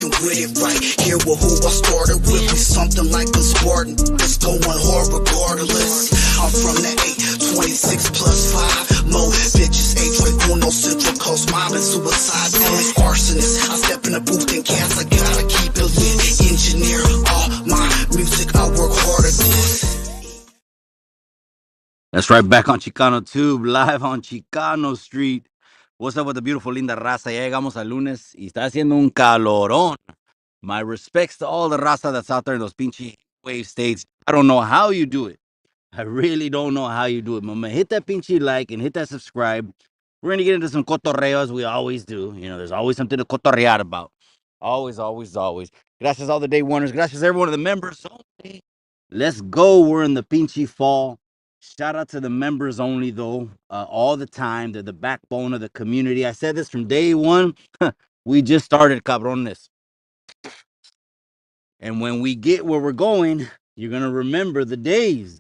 with it right here with who I started with. We something like a Spartan. It's going hard regardless. I'm from the 826 plus 5. Mo bitches, H Uno Central Coast mob and suicide. Always arsonist. I step in the booth and cast. I gotta keep it lit. Engineer all my music. I work hard at this. That's right, back on Chicano Tube, live on Chicano Street. What's up with the beautiful linda raza? Ya llegamos al lunes y está haciendo un calorón. My respects to all the raza that's out there in those pinchy wave states. I don't know how you do it. I really don't know how you do it, mama. Hit that pinchy like and hit that subscribe. We're gonna get into some cotorreo as we always do. You know, there's always something to cotorrear about. Always, always, always. Gracias all the day warners. Gracias every one of the members. Let's go. We're in the pinchy fall. Shout out to the members only, though, all the time. They're the backbone of the community. I said this from day one. We just started, cabrones. And when we get where we're going, you're going to remember the days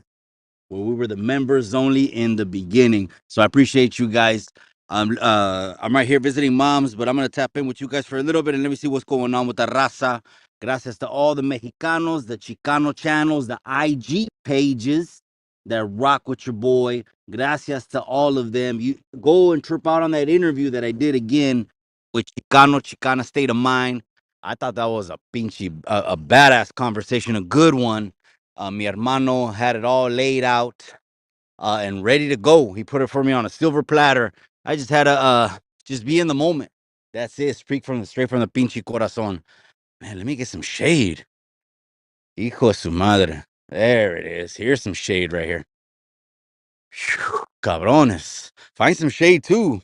where we were the members only in the beginning. So I appreciate you guys. I'm right here visiting moms, but I'm gonna tap in with you guys for a little bit and let me see what's going on with the raza. Gracias to all the Mexicanos, the Chicano channels, the IG pages that rock with your boy. Gracias to all of them. You go and trip out on that interview that I did again with Chicana State of Mind. I thought that was a pinchy, a badass conversation, a good one. Mi hermano had it all laid out and ready to go. He put it for me on a silver platter. I just had to just be in the moment. That's it. Speak from the straight from the pinche corazón. Man, let me get some shade. Hijo de su madre. There it is. Here's some shade right here. Whew, cabrones. Find some shade too.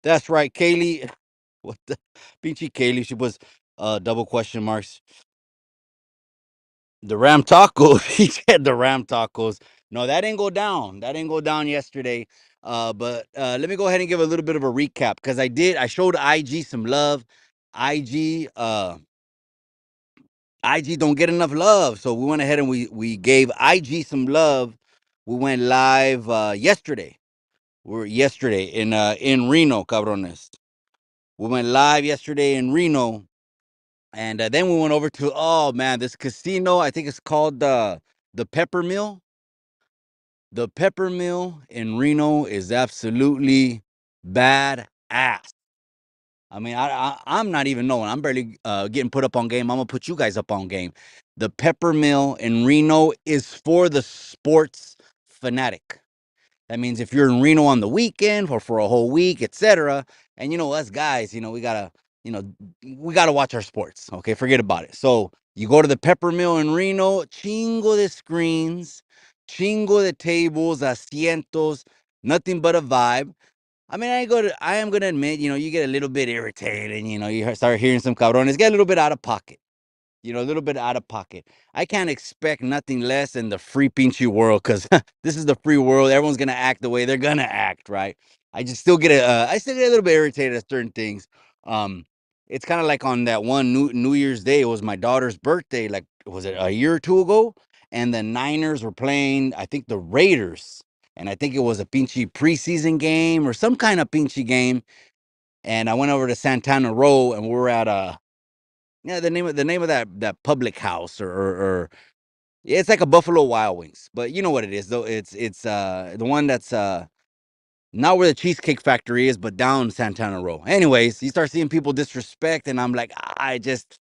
That's right, Kaylee. What the pinche Kaylee? She was double question marks. The Ram tacos. He said the Ram tacos. No, that didn't go down. That didn't go down yesterday. But let me go ahead and give a little bit of a recap because I showed IG some love. IG IG don't get enough love. So we went ahead and we gave IG some love. We went live yesterday. We're yesterday in Reno, cabrones. We went live yesterday in Reno. And then we went over to, oh man, this casino. I think it's called the Pepper Mill. The Pepper Mill in Reno is absolutely bad ass. I mean, I'm not even knowing. I'm barely getting put up on game. I'm gonna put you guys up on game. The Pepper Mill in Reno is for the sports fanatic. That means if you're in Reno on the weekend or for a whole week, etc. And us guys, you know, we gotta watch our sports. Okay, forget about it. So you go to the Pepper Mill in Reno, chingo de screens, chingo de tables, asientos, nothing but a vibe. I mean, I am gonna admit, you get a little bit irritated, you start hearing some cabrones get a little bit out of pocket. A little bit out of pocket. I can't expect nothing less in the free pinchy world because this is the free world. Everyone's gonna act the way they're gonna act, right? I still get a little bit irritated at certain things. Um, it's kind of like on that one New Year's Day. It was my daughter's birthday. Like, was it a year or two ago? And the Niners were playing, I think, the Raiders, and I think it was a pinchy preseason game or some kind of pinchy game. And I went over to Santana Row, and we were at a yeah, the name of that public house or yeah, it's like a Buffalo Wild Wings, but you know what it is though. It's the one that's not where the Cheesecake Factory is, but down Santana Row. Anyways, you start seeing people disrespect, and I'm like, I just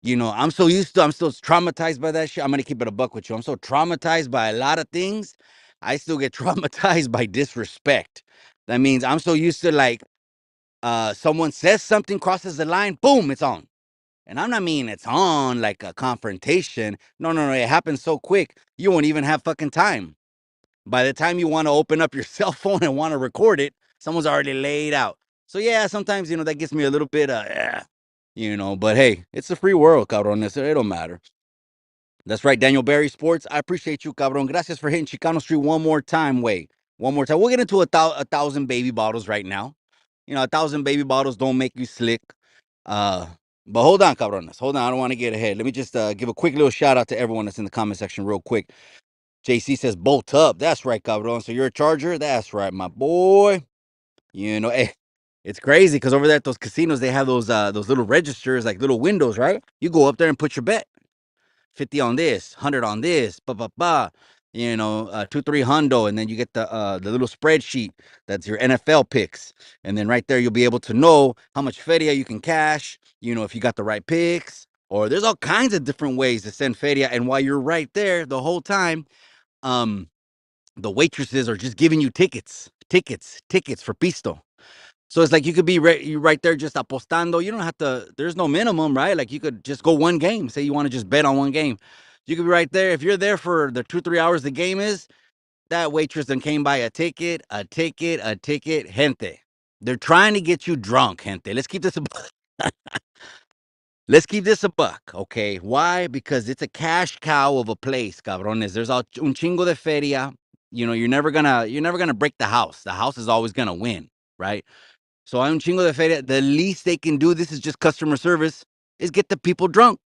I'm so I'm still traumatized by that shit. I'm gonna keep it a buck with you. I'm so traumatized by a lot of things. I still get traumatized by disrespect. That means I'm so used to like someone says something crosses the line, boom, it's on. And I'm not meaning it's on like a confrontation. No, no, no. It happens so quick. You won't even have fucking time. By the time you want to open up your cell phone and want to record it, someone's already laid out. So yeah, sometimes that gets me a little bit but hey, it's a free world, cabrones. It don't matter. That's right, Daniel Barry Sports. I appreciate you, cabron. Gracias for hitting Chicano Street one more time. Wait, one more time. We'll get into a thousand baby bottles right now. A thousand baby bottles don't make you slick. Uh, but hold on, cabrones. Hold on. I don't want to get ahead. Let me just give a quick little shout out to everyone that's in the comment section real quick. JC says, bolt up. That's right, cabron. So you're a charger? That's right, my boy. Hey, It's crazy because over there at those casinos, they have those little registers, like little windows, right? You go up there and put your bet. 50 on this, 100 on this, ba ba ba. 2 3 hundo, and then you get the little spreadsheet that's your NFL picks, and then right there you'll be able to know how much feria you can cash. If you got the right picks, or there's all kinds of different ways to send feria. And while you're right there the whole time, um, the waitresses are just giving you tickets for pisto. So it's like you could be you right there just apostando. You don't have to. There's no minimum, right? Like you could just go one game. Say you want to just bet on one game. You could be right there. If you're there for the 2 3 hours the game is, that waitress then came by a ticket, gente. They're trying to get you drunk, gente. Let's keep this a buck, okay? Why? Because it's a cash cow of a place, cabrones. There's un chingo de feria. You're never gonna break the house. The house is always gonna win, right? So hay un chingo de feria. The least they can do, this is just customer service, is get the people drunk.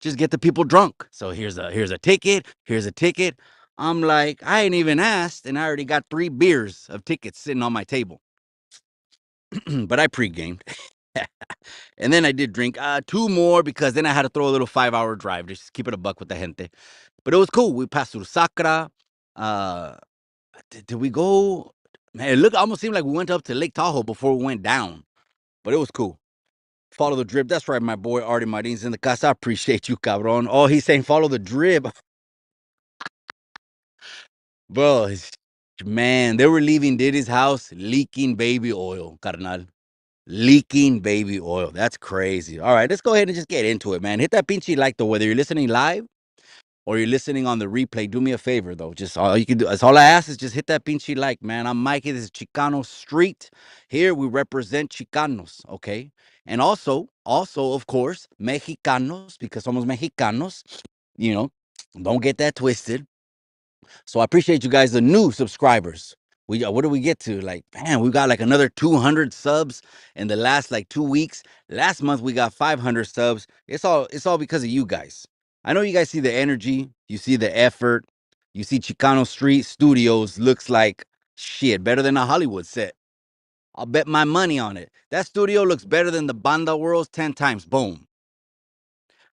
Just get the people drunk. So here's a ticket. Here's a ticket. I'm like, I ain't even asked, and I already got 3 beers of tickets sitting on my table. But I pre-gamed. And then I did drink 2 more because then I had to throw a little 5-hour drive. Just keep it a buck with the gente. But it was cool. We passed through Sacra. Uh, did we go? Man, it almost seemed like we went up to Lake Tahoe before we went down. But it was cool. Follow the drip. That's right, my boy Artie Marin's in the casa. I appreciate you, cabron. Oh, he's saying follow the drip. Bro, man, they were leaving Diddy's house leaking baby oil, carnal. Leaking baby oil. That's crazy. All right, let's go ahead and just get into it, man. Hit that pinchy like, though, whether you're listening live or you're listening on the replay. Do me a favor, though. Just all you can do. That's all I ask is just hit that pinchy like, man. I'm Mikey. This is Chicano Street. Here we represent Chicanos, okay? And also, of course, Mexicanos, because somos Mexicanos. You know, don't get that twisted. So I appreciate you guys, the new subscribers. What do we get to? Like, man, we got like another 200 subs in the last like 2 weeks. Last month we got 500 subs. It's all because of you guys. I know you guys see the energy, you see the effort, you see Chicano Street Studios looks like shit, better than a Hollywood set. I'll bet my money on it. That studio looks better than the Banda Worlds 10 times. Boom.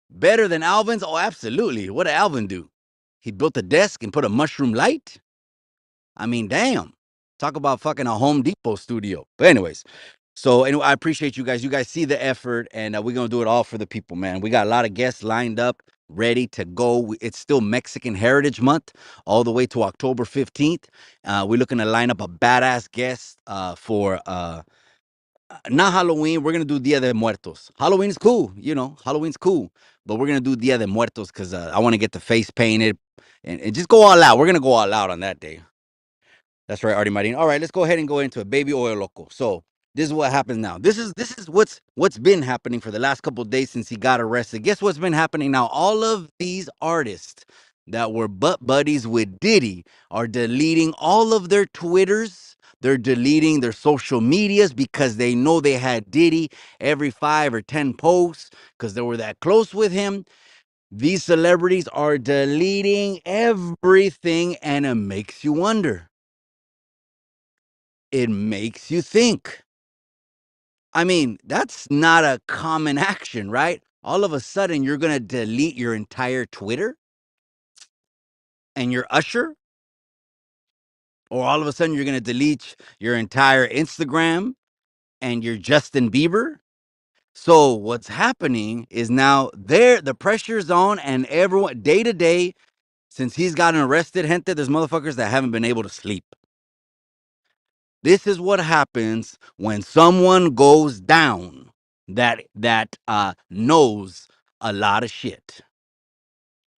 Better than Alvin's? Oh, absolutely. What did Alvin do? He built a desk and put a mushroom light? I mean, damn. Talk about fucking a Home Depot studio. But anyways, so anyway, I appreciate you guys. You guys see the effort, and we're gonna do it all for the people, man. We got a lot of guests lined up, ready to go. It's still Mexican Heritage Month, all the way to October 15th. We're looking to line up a badass guest for not Halloween. We're gonna do Dia de Muertos. Halloween's cool, Halloween's cool, but we're gonna do Dia de Muertos because I want to get the face painted and just go all out. We're gonna go all out on that day. That's right, Artie Marin. All right, let's go ahead and go into it. Baby oil loco. So this is what happens now. This is what's been happening for the last couple of days since he got arrested. Guess what's been happening now? All of these artists that were butt buddies with Diddy are deleting all of their Twitters. They're deleting their social medias because they know they had Diddy every 5 or 10 posts because they were that close with him. These celebrities are deleting everything, and it makes you wonder. It makes you think. I mean, that's not a common action, right? All of a sudden, you're going to delete your entire Twitter and your Usher, or all of a sudden, you're going to delete your entire Instagram and your Justin Bieber. So, what's happening is now the pressure's on, and everyone, day to day, since he's gotten arrested, gente, there's motherfuckers that haven't been able to sleep. This is what happens when someone goes down that knows a lot of shit.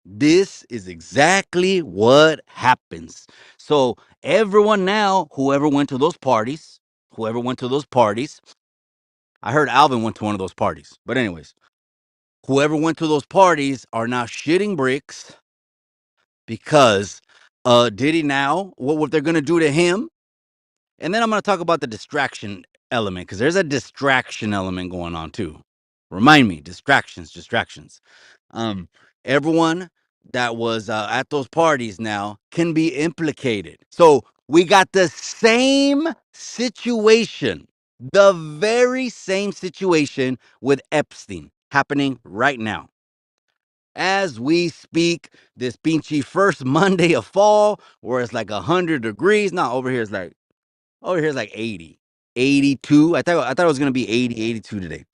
This is exactly what happens. So everyone now, whoever went to those parties, I heard Alvin went to one of those parties. But anyways, whoever went to those parties are now shitting bricks because Diddy now, what they're gonna do to him. And then I'm going to talk about the distraction element because there's a distraction element going on too. Remind me, distractions. Um, Everyone that was at those parties now can be implicated. So we got the same situation The very same situation with Epstein happening right now. As we speak, this pinchy first Monday of fall, where it's like 100 degrees. No, over here it's like 80, 82. I thought it was gonna be 80, 82 today.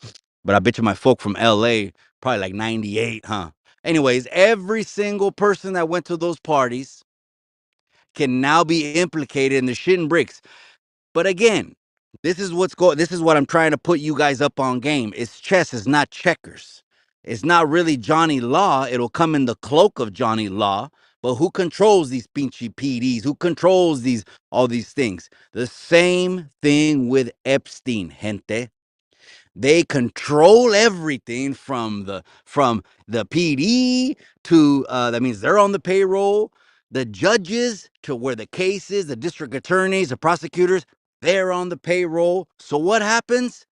But I bet you my folk from LA probably like 98, huh? Anyways, every single person that went to those parties can now be implicated in the shit and bricks. But again, this is what I'm trying to put you guys up on game. It's chess, it's not checkers. It's not really Johnny Law. It'll come in the cloak of Johnny Law. But who controls these pinchy PDs? Who controls all these things? The same thing with Epstein, gente. They control everything from the PD to that means they're on the payroll, the judges to where the case is, the district attorneys, the prosecutors, they're on the payroll. So what happens?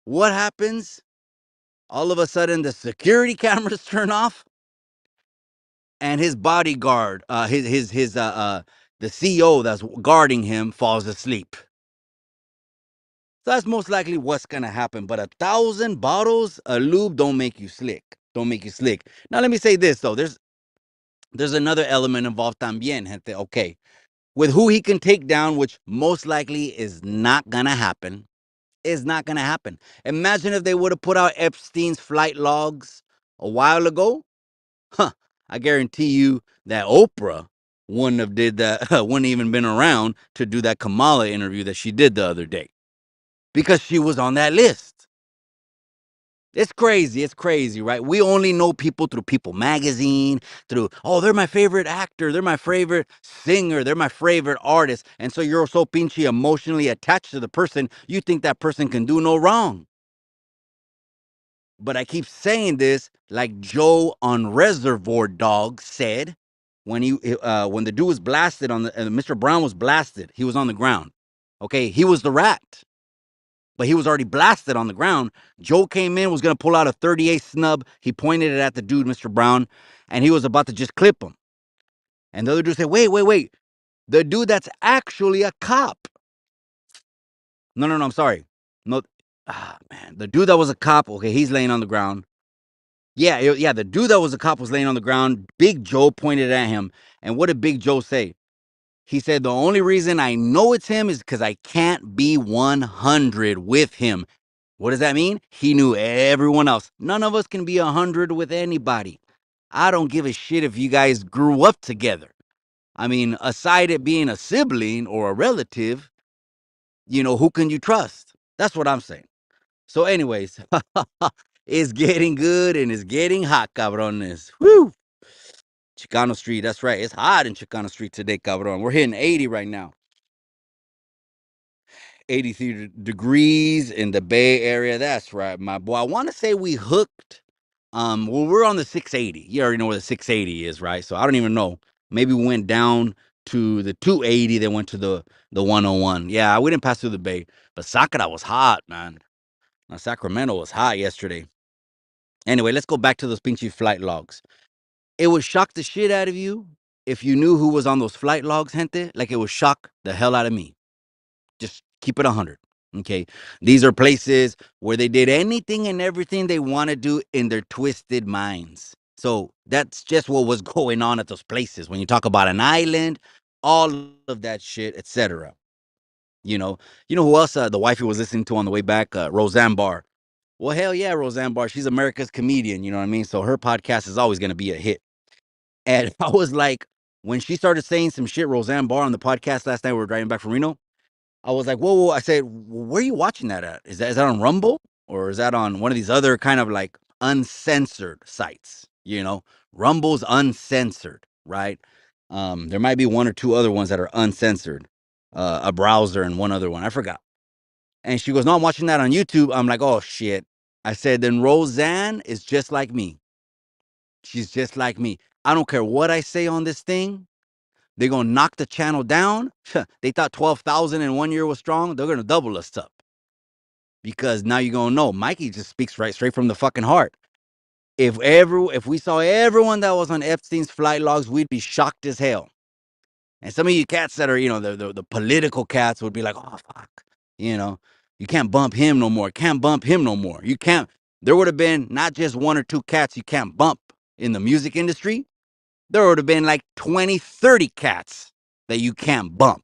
What happens? All of a sudden the security cameras turn off and his bodyguard, the CO that's guarding him falls asleep. So that's most likely what's gonna happen. But 1,000 bottles of lube don't make you slick. Don't make you slick. Now let me say this though. There's another element involved también, gente. Okay. With who he can take down, which most likely is not gonna happen. Is not gonna happen. Imagine if they would have put out Epstein's flight logs a while ago. Huh. I guarantee you that Oprah wouldn't have did that, wouldn't even been around to do that Kamala interview that she did the other day. Because she was on that list. It's crazy. It's crazy, right? We only know people through People Magazine, through, oh, they're my favorite actor. They're my favorite singer. They're my favorite artist. And so you're so pinchy emotionally attached to the person, you think that person can do no wrong. But I keep saying this like Joe on Reservoir Dogs said when the dude was blasted Mr. Brown was blasted. He was on the ground. Okay. He was the rat. But he was already blasted on the ground. Joe came in, was going to pull out a 38 snub. He pointed it at the dude, Mr. Brown, and he was about to just clip him. And the other dude said, wait, wait, wait. The dude that's actually a cop. No, no, no, I'm sorry. No, man. The dude that was a cop, okay, he's laying on the ground. Yeah, yeah, the dude that was a cop was laying on the ground. Big Joe pointed at him. And what did Big Joe say? He said, the only reason I know it's him is because I can't be 100 with him. What does that mean? He knew everyone else. None of us can be 100 with anybody. I don't give a shit if you guys grew up together. I mean, aside it being a sibling or a relative, who can you trust? That's what I'm saying. So, anyways, it's getting good and it's getting hot, cabrones. Woo! Chicano Street, that's right. It's hot in Chicano Street today, cabron. We're hitting 80 right now. 83 degrees in the Bay Area. That's right, my boy. I want to say we hooked. Well, we're on the 680. You already know where the 680 is, right? So I don't even know. Maybe we went down to the 280, then went to the 101. Yeah, we didn't pass through the Bay, but Sakura was hot, man. Sacramento was hot yesterday. Anyway, let's go back to those pinchy flight logs. It would shock the shit out of you if you knew who was on those flight logs, gente. Like it would shock the hell out of me. Just keep it 100. Okay. These are places where they did anything and everything they want to do in their twisted minds. So that's just what was going on at those places. When you talk about an island, all of that shit, etc. You know who else the wifey was listening to on the way back? Roseanne Barr. Well, hell yeah, Roseanne Barr. She's America's comedian. You know what I mean? So her podcast is always going to be a hit. And I was like, when she started saying some shit, Roseanne Barr on the podcast last night, we were driving back from Reno. I was like, whoa, whoa. I said, where are you watching that at? Is that on Rumble or is that on one of these other kind of like uncensored sites? Rumble's uncensored, right? There might be one or two other ones that are uncensored, a browser and one other one. I forgot. And she goes, no, I'm watching that on YouTube. I'm like, oh shit. I said, then Roseanne is just like me. She's just like me. I don't care what I say on this thing. They're going to knock the channel down. They thought 12,000 in 1 year was strong. They're going to double us up. Because now you're going to know. Mikey just speaks right straight from the fucking heart. If we saw everyone that was on Epstein's flight logs, we'd be shocked as hell. And some of you cats that are, the political cats would be like, oh, fuck. You can't bump him no more. Can't bump him no more. You can't. There would have been not just one or two cats you can't bump in the music industry. There would have been like 20, 30 cats that you can't bump.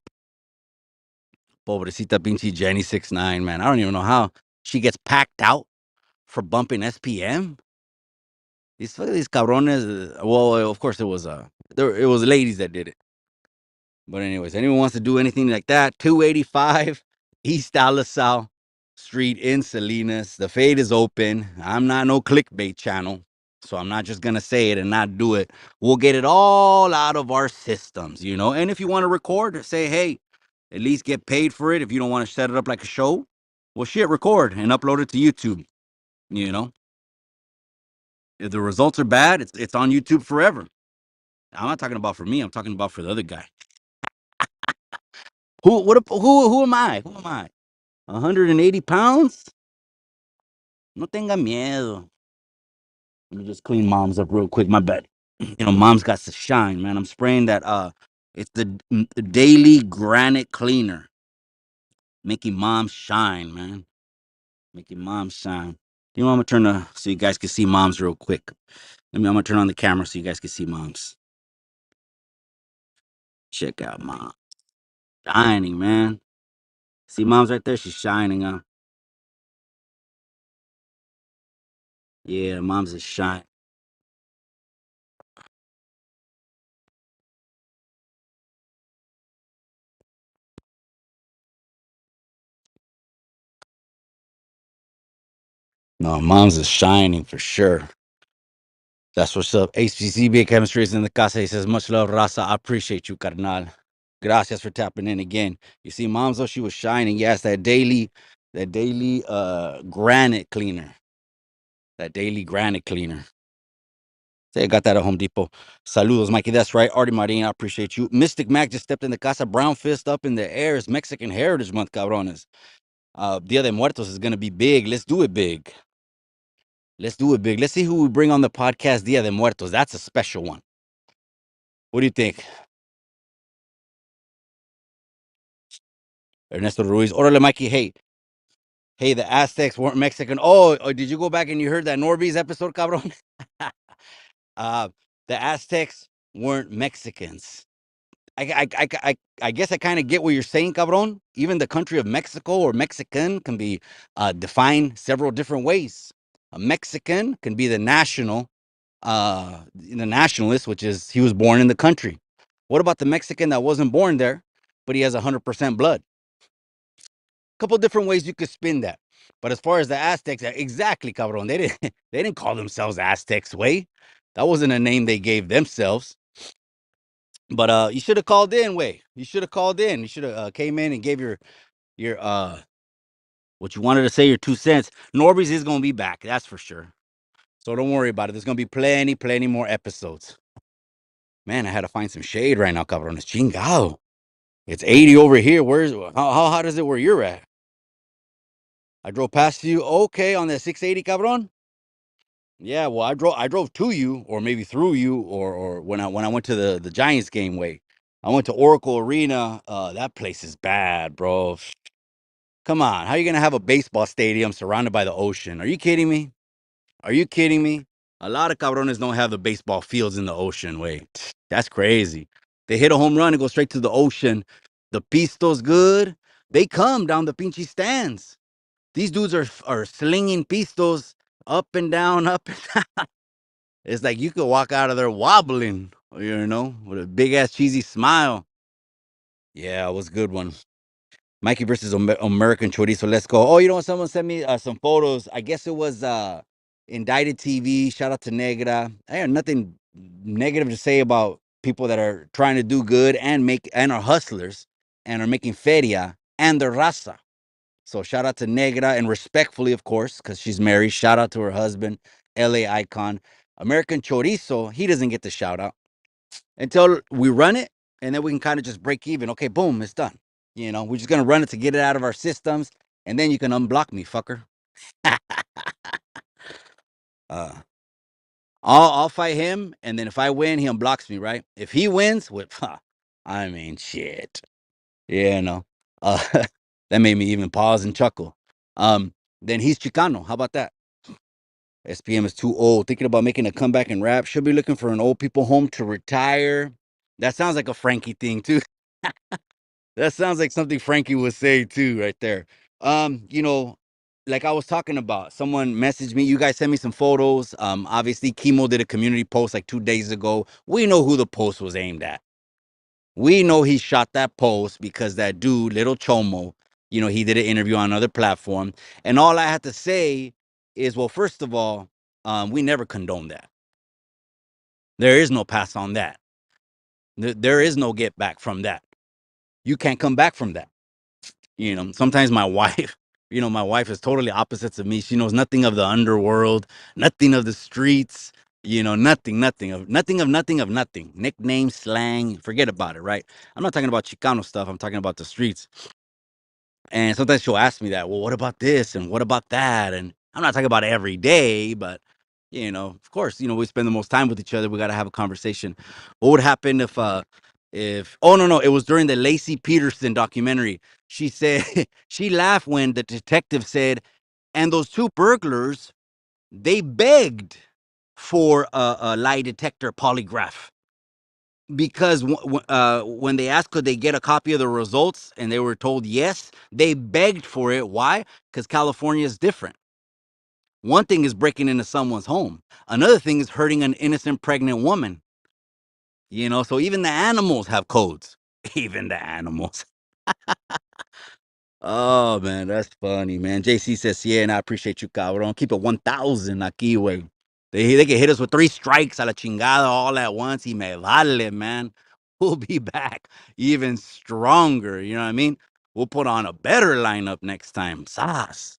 Pobrecita pinche Jenny 6ix9ine, man. I don't even know how she gets packed out for bumping SPM. These cabrones. Well, of course it was ladies that did it. But anyways, anyone wants to do anything like that, 285 East Alisal Street in Salinas. The fade is open. I'm not no clickbait channel, so I'm not just gonna say it and not do it. We'll get it all out of our systems, you know. And if you want to record, say, hey, at least get paid for it. If you don't want to set it up like a show, well, shit, record and upload it to YouTube. You know, if the results are bad, it's on YouTube forever. I'm not talking about for me. I'm talking about for the other guy. Who am I? Who am I? 180 pounds? No tenga miedo. Let me just clean mom's up real quick. My bad. You know, mom's got to shine, man. I'm spraying that. It's the daily granite cleaner, making mom shine, man. Making mom shine. You know, I'm gonna turn so you guys can see moms real quick. I'm gonna turn on the camera so you guys can see moms. Check out mom shining, man. See mom's right there. She's shining, huh? Yeah, mom's is shining. No, mom's is shining for sure. That's what's up. HPCB Chemistry is in the casa. He says, much love, Raza. I appreciate you, carnal. Gracias for tapping in again. You see, mom's though she was shining. Yes, that daily granite cleaner. That daily granite cleaner. Say I got that at Home Depot. Saludos, Mikey. That's right. Artie Martin, I appreciate you. Mystic Mac just stepped in the casa. Brown fist up in the air. It's Mexican Heritage Month, cabrones. Dia de Muertos is gonna be big. Let's do it big. Let's do it big. Let's see who we bring on the podcast Dia de Muertos. That's a special one. What do you think? Ernesto Ruiz. Orale, Mikey. Hey, the Aztecs weren't Mexican. Oh, did you go back and you heard that Norby's episode, cabron? uh, the Aztecs weren't Mexicans. I guess I kind of get what you're saying, cabron. Even the country of Mexico or Mexican can be defined several different ways. A Mexican can be the nationalist, which is he was born in the country. What about the Mexican that wasn't born there, but he has 100% blood? Couple different ways you could spin that. But as far as the Aztecs, exactly, cabron. They didn't call themselves Aztecs way. That wasn't a name they gave themselves. But you should have called in, way. You should have called in. You should have came in and gave your what you wanted to say, your 2 cents. Norby's is gonna be back, that's for sure. So don't worry about it. There's gonna be plenty more episodes. Man, I had to find some shade right now, cabron. It's chingado. It's 80 over here. How hot is it where you're at? I drove past you. Okay, on the 680, cabron. Yeah, well, I drove to you, or maybe through you, or when I went to the Giants game way. I went to Oracle Arena. That place is bad, bro. Come on, how are you gonna have a baseball stadium surrounded by the ocean? Are you kidding me? Are you kidding me? A lot of cabrones don't have the baseball fields in the ocean. Wait, that's crazy. They hit a home run and go straight to the ocean. The pisto's good. They come down the pinchy stands. These dudes are slinging pistos up and down, up and down. It's like you could walk out of there wobbling, with a big ass cheesy smile. Yeah, it was a good one. Mikey versus American Chorizo. Let's go. Oh, you know what? Someone sent me some photos. I guess it was Indicted TV. Shout out to Negra. I have nothing negative to say about people that are trying to do good and are hustlers and are making feria and their raza. So shout out to Negra and respectfully, of course, because she's married. Shout out to her husband, LA icon. American Chorizo, he doesn't get the shout out until we run it, and then we can kind of just break even. Okay, boom, it's done. We're just gonna run it to get it out of our systems, and then you can unblock me, fucker. uh, I'll fight him, and then if I win, he unblocks me, right? If he wins, I mean, shit. Yeah, no. Uh, that made me even pause and chuckle. Um, then he's Chicano. How about that? SPM is too old. Thinking about making a comeback in rap. Should be looking for an old people home to retire. That sounds like a Frankie thing too. That sounds like something Frankie would say too, right there. You know, like I was talking about, someone messaged me. You guys sent me some photos. Obviously, Chemo did a community post like 2 days ago. We know who the post was aimed at. We know he shot that post because that dude, Little Chomo, he did an interview on another platform. And all I had to say is, well, first of all, we never condone that. There is no pass on that. There is no get back from that. You can't come back from that. Sometimes my wife, my wife is totally opposites of me. She knows nothing of the underworld, nothing of the streets, nothing of nothing. Nickname, slang, forget about it, right? I'm not talking about Chicano stuff. I'm talking about the streets. And sometimes she'll ask me that, well, what about this and what about that? And I'm not talking about every day, but of course, we spend the most time with each other. We got to have a conversation. What would happen if oh no, it was during the Lacey Peterson documentary. She said she laughed when the detective said, and those two burglars, they begged for a lie detector polygraph because when they asked could they get a copy of the results and they were told yes, they begged for it. Why? Because California is different. One thing is breaking into someone's home. Another thing is hurting an innocent pregnant woman. So even the animals have codes. Even the animals. Oh man, that's funny, man. JC says, yeah, and I appreciate you, cabrón. Keep it 1,000 aquí, güey. They can hit us with 3 strikes a la chingada all at once. Y me vale, man. We'll be back even stronger. You know what I mean? We'll put on a better lineup next time. Sas.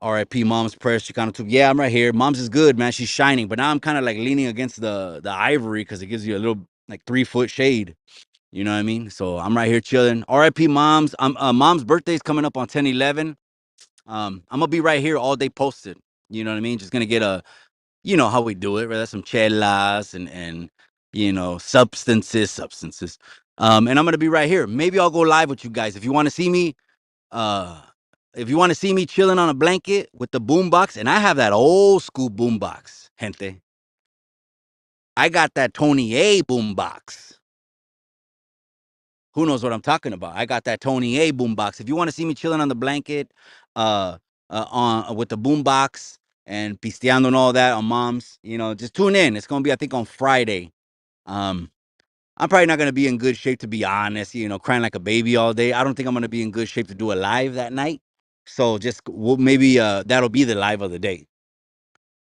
RIP Mom's prayers, Chicano tube. Yeah, I'm right here. Mom's is good, man. She's shining. But now I'm kind of like leaning against the ivory because it gives you a little like 3 foot shade. You know what I mean? So I'm right here chilling. RIP Mom's. Mom's birthday's coming up on 10/11. I'm gonna be right here all day posted. You know what I mean? Just gonna get how we do it, right? That's some chelas and substances. And I'm gonna be right here. Maybe I'll go live with you guys. If you want to see me, uh if you want to see me chilling on a blanket with the boombox, and I have that old school boombox, gente. I got that Tony A boombox. Who knows what I'm talking about? I got that Tony A boombox. If you want to see me chilling on the blanket, uh, on with the boombox and pisteando and all that on Mom's, just tune in. It's gonna be, I think, on Friday. Um, I'm probably not gonna be in good shape to be honest. Crying like a baby all day. I don't think I'm gonna be in good shape to do a live that night. So just maybe that'll be the live of the day.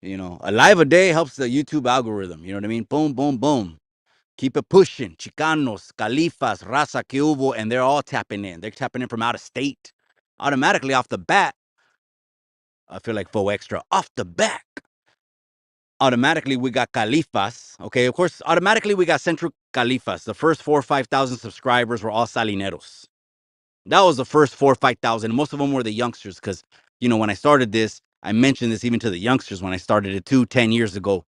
A live a day helps the YouTube algorithm. You know what I mean? Boom, boom, boom. Keep it pushing. Chicanos, Califas, Raza que hubo, and they're all tapping in. They're tapping in from out of state. Automatically off the bat, I feel like faux extra. Off the bat, automatically we got Califas. Okay, of course, automatically we got Central Califas. The first 4 or 5,000 subscribers were all Salineros. That was the first 4 or 5,000. Most of them were the youngsters because, when I started this, I mentioned this even to the youngsters when I started it too 10 years ago.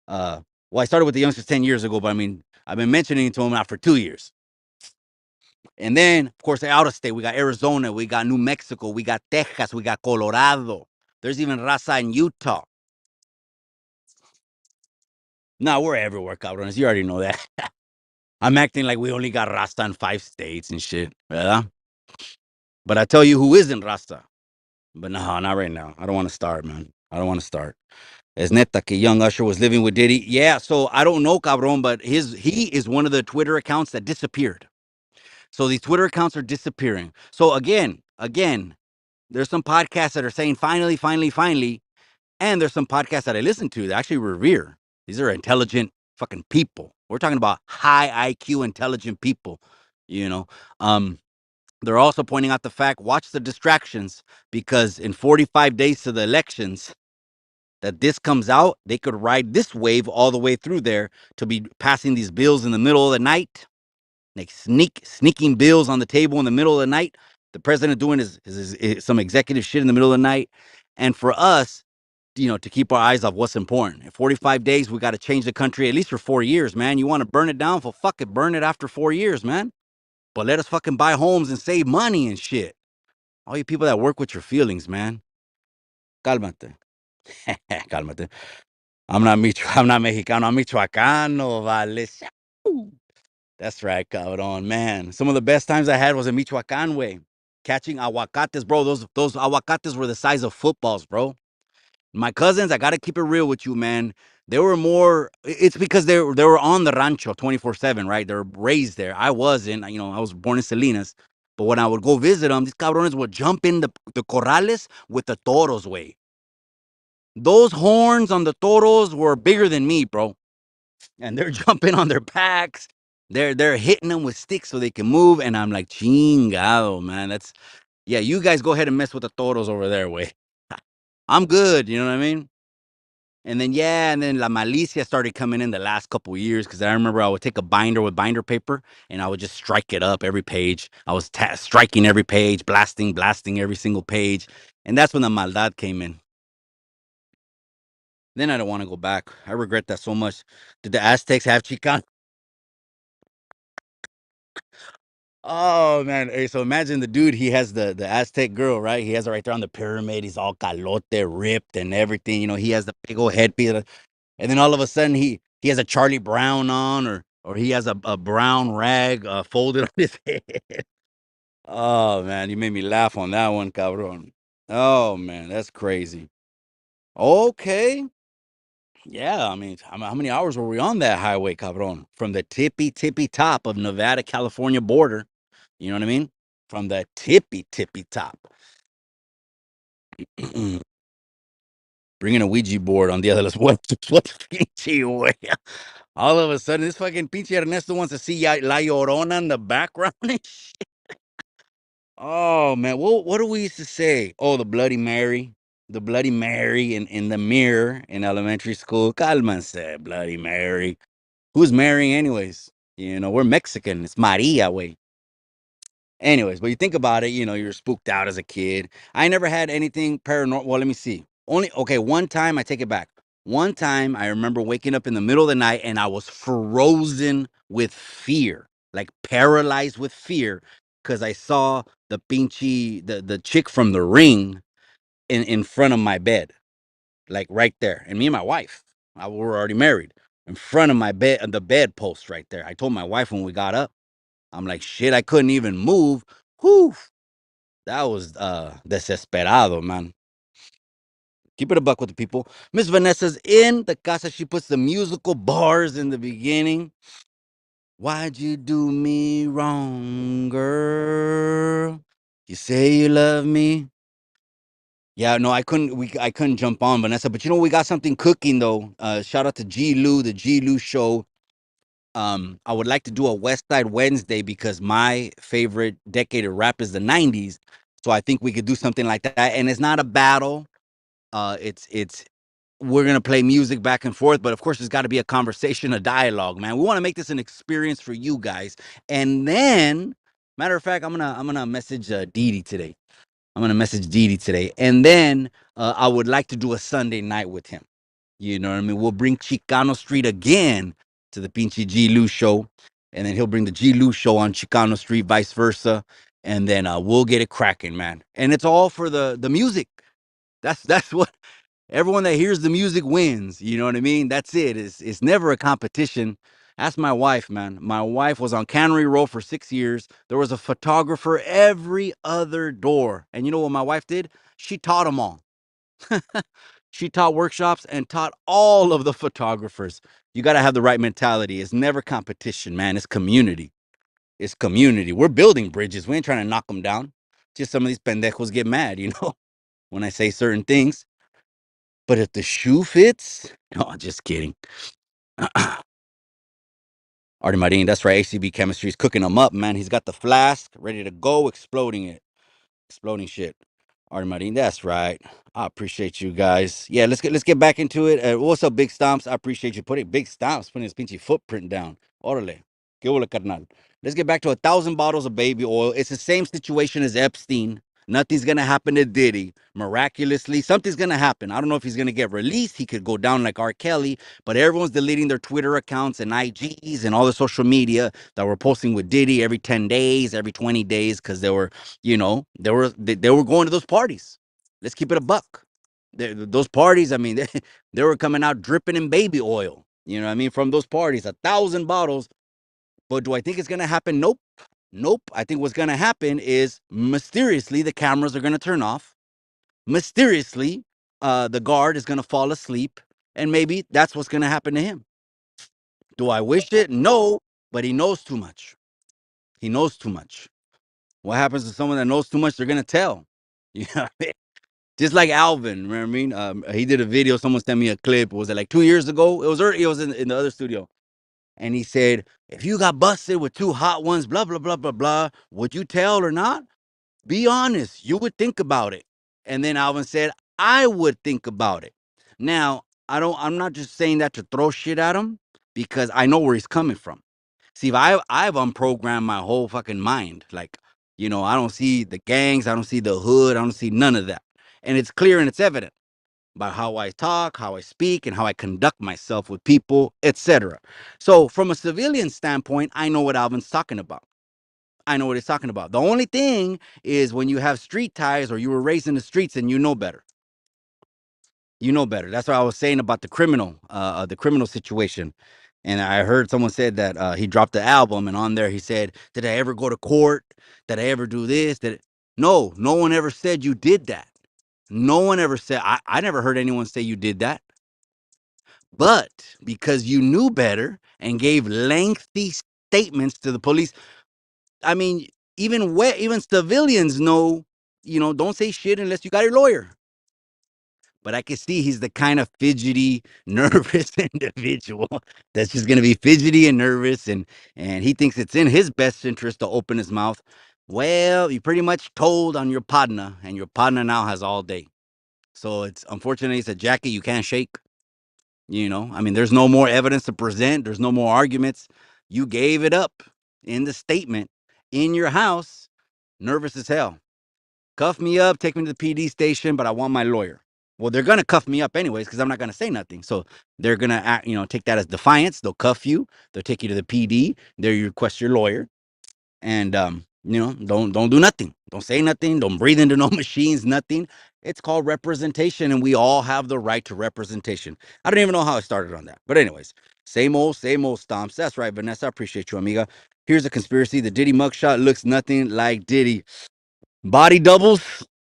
Well, I started with the youngsters 10 years ago, but I mean, I've been mentioning it to them now for 2 years. And then, of course, out of state, we got Arizona, we got New Mexico, we got Texas, we got Colorado. There's even raza in Utah. No, we're everywhere, cabrones. You already know that. I'm acting like we only got Rasta in 5 states and shit, ¿verdad? But I tell you who isn't Rasta. But no, not right now. I don't want to start, man. I don't want to start. Es neta que Young Usher was living with Diddy. Yeah, so I don't know, cabron, but he is one of the Twitter accounts that disappeared. So these Twitter accounts are disappearing. So again, there's some podcasts that are saying finally, finally, finally, and there's some podcasts that I listen to that actually revere. These are intelligent fucking people. We're talking about high IQ, intelligent people. You know, um, they're also pointing out the fact: watch the distractions because in 45 days to the elections, that this comes out, they could ride this wave all the way through there to be passing these bills in the middle of the night, like sneaking bills on the table in the middle of the night. The president doing his some executive shit in the middle of the night, and for us, to keep our eyes off what's important. In 45 days, we got to change the country at least for 4 years, man. You want to burn it down? For fuck it, burn it after 4 years, man. But let us fucking buy homes and save money and shit. All you people that work with your feelings, man. Cálmate. Cálmate. I'm not Mexicano, I'm Michoacano, vale. That's right, cabrón, man. Some of the best times I had was in Michoacan way. Catching aguacates, bro. Those aguacates were the size of footballs, bro. My cousins, I gotta keep it real with you, man. They were more. It's because they were on the rancho 24/7, right? They're raised there. I wasn't. I was born in Salinas. But when I would go visit them, these cabrones would jump in the corrales with the toros, way. Those horns on the toros were bigger than me, bro. And they're jumping on their backs. They're hitting them with sticks so they can move. And I'm like, chingado, man. Yeah. You guys go ahead and mess with the toros over there, way. I'm good. You know what I mean? And then La Malicia started coming in the last couple of years because I remember I would take a binder with binder paper and I would just strike it up every page. I was striking every page, blasting every single page. And that's when the maldad came in. Then I don't want to go back. I regret that so much. Did the Aztecs have Chicano? Oh man. Hey, so imagine the dude, he has the Aztec girl, right? He has her right there on the pyramid. He's all calote, ripped and everything. He has the big old headpiece. And then all of a sudden he has a Charlie Brown on, or he has a brown rag folded on his head. Oh man, you made me laugh on that one, cabron. Oh man, that's crazy. Okay. Yeah, I mean, how many hours were we on that highway, cabron? From the tippy top of Nevada, California border. You know what I mean? From the tippy top. Bringing a Ouija board on Dia de los Muertos. What the pinche way? All of a sudden, this fucking pinche Ernesto wants to see La Llorona in the background and shit. Oh, man. What do we used to say? Oh, the Bloody Mary. The Bloody Mary in the mirror in elementary school. Cálmense, Bloody Mary. Who's Mary, anyways? We're Mexican. It's Maria, way. Anyways, but you think about it, you're spooked out as a kid. I never had anything paranormal. Well, let me see. Only, okay, one time, I take it back. One time, I remember waking up in the middle of the night and I was frozen with fear, like paralyzed with fear, because I saw the chick from The Ring in front of my bed, like right there. And me and my wife, we were already married, in front of my bed, the bedpost right there. I told my wife when we got up, I'm like, shit, I couldn't even move. Whew. That was desesperado, man. Keep it a buck with the people. Miss Vanessa's in the casa. She puts the musical bars in the beginning. Why'd you do me wrong, girl? You say you love me. Yeah, no, I couldn't jump on Vanessa, but we got something cooking though. Shout out to G Lou, the G Lou show. I would like to do a West Side Wednesday because my favorite decade of rap is the 90s. So I think we could do something like that. And it's not a battle. It's we're gonna play music back and forth, but of course there's gotta be a conversation, a dialogue, man. We wanna make this an experience for you guys. And then, matter of fact, I'm gonna message Didi today. I'm gonna message Didi today. And then I would like to do a Sunday night with him. You know what I mean? We'll bring Chicano Street again to the Pinche G Lou show, and then he'll bring the G Lou show on Chicano Street, vice versa, and then we'll get it cracking, man. And it's all for the music. That's what everyone that hears the music wins. You know what I mean? That's it. It's never a competition. Ask my wife, man. My wife was on Cannery Row for 6 years. There was a photographer every other door, and you know what my wife did? She taught them all. She taught workshops and taught all of the photographers. You got to have the right mentality. It's never competition, man. It's community. It's community. We're building bridges. We ain't trying to knock them down. Just some of these pendejos get mad, when I say certain things. But if the shoe fits, no, just kidding. Artie Marin, that's right. ACB Chemistry's cooking them up, man. He's got the flask ready to go, exploding it. Exploding shit. Artie Marin, that's right. I appreciate you guys. Yeah, let's get back into it. What's up, Big Stomps? I appreciate you putting Big Stomps putting his pinchy footprint down. Orale. Que hola, carnal. Let's get back to 1,000 bottles of baby oil. It's the same situation as Epstein. Nothing's gonna happen to Diddy. Miraculously, something's gonna happen. I don't know if he's gonna get released. He could go down like R. Kelly, but everyone's deleting their Twitter accounts and IGs and all the social media that were posting with Diddy every 10 days, every 20 days, because they were, they were going to those parties. Let's keep it a buck. Those parties, I mean, they were coming out dripping in baby oil. You know what I mean? From those parties, 1,000 bottles. But do I think it's gonna happen? Nope. Nope. I think what's gonna happen is mysteriously the cameras are gonna turn off. Mysteriously, the guard is gonna fall asleep, and maybe that's what's gonna happen to him. Do I wish it? No, but he knows too much. He knows too much. What happens to someone that knows too much? They're gonna tell. You know what I mean? Just like Alvin, remember what I mean? He did a video. Someone sent me a clip. Was it like 2 years ago? It was early. It was in the other studio, and he said, "If you got busted with two hot ones, blah blah blah blah blah, would you tell or not? Be honest. You would think about it." And then Alvin said, "I would think about it." Now, I'm not just saying that to throw shit at him because I know where he's coming from. See, if I've unprogrammed my whole fucking mind. Like, I don't see the gangs, I don't see the hood, I don't see none of that. And it's clear and it's evident by how I talk, how I speak, and how I conduct myself with people, etc. So, from a civilian standpoint, I know what Alvin's talking about. I know what he's talking about. The only thing is when you have street ties or you were raised in the streets and you know better. You know better. That's what I was saying about the criminal situation. And I heard someone said that he dropped the album, and on there he said, "Did I ever go to court? Did I ever do this? No, no one ever said you did that. No one ever said. I never heard anyone say you did that. But because you knew better and gave lengthy statements to the police, I mean, even civilians know, don't say shit unless you got a lawyer. But I can see he's the kind of fidgety, nervous individual that's just gonna be fidgety and nervous, and he thinks it's in his best interest to open his mouth. Well, you pretty much told on your partner, and your partner now has all day. So it's unfortunately it's a jacket you can't shake. I mean, there's no more evidence to present. There's no more arguments. You gave it up in the statement in your house, nervous as hell. Cuff me up, take me to the PD station, but I want my lawyer. Well, they're gonna cuff me up anyways because I'm not gonna say nothing. So they're gonna take that as defiance. They'll cuff you. They'll take you to the PD. There you request your lawyer, and don't do nothing. Don't say nothing. Don't breathe into no machines. Nothing. It's called representation, and we all have the right to representation. I don't even know how I started on that, but anyways, same old stomps. That's right, Vanessa. I appreciate you, amiga. Here's a conspiracy: the Diddy mugshot looks nothing like Diddy. Body doubles?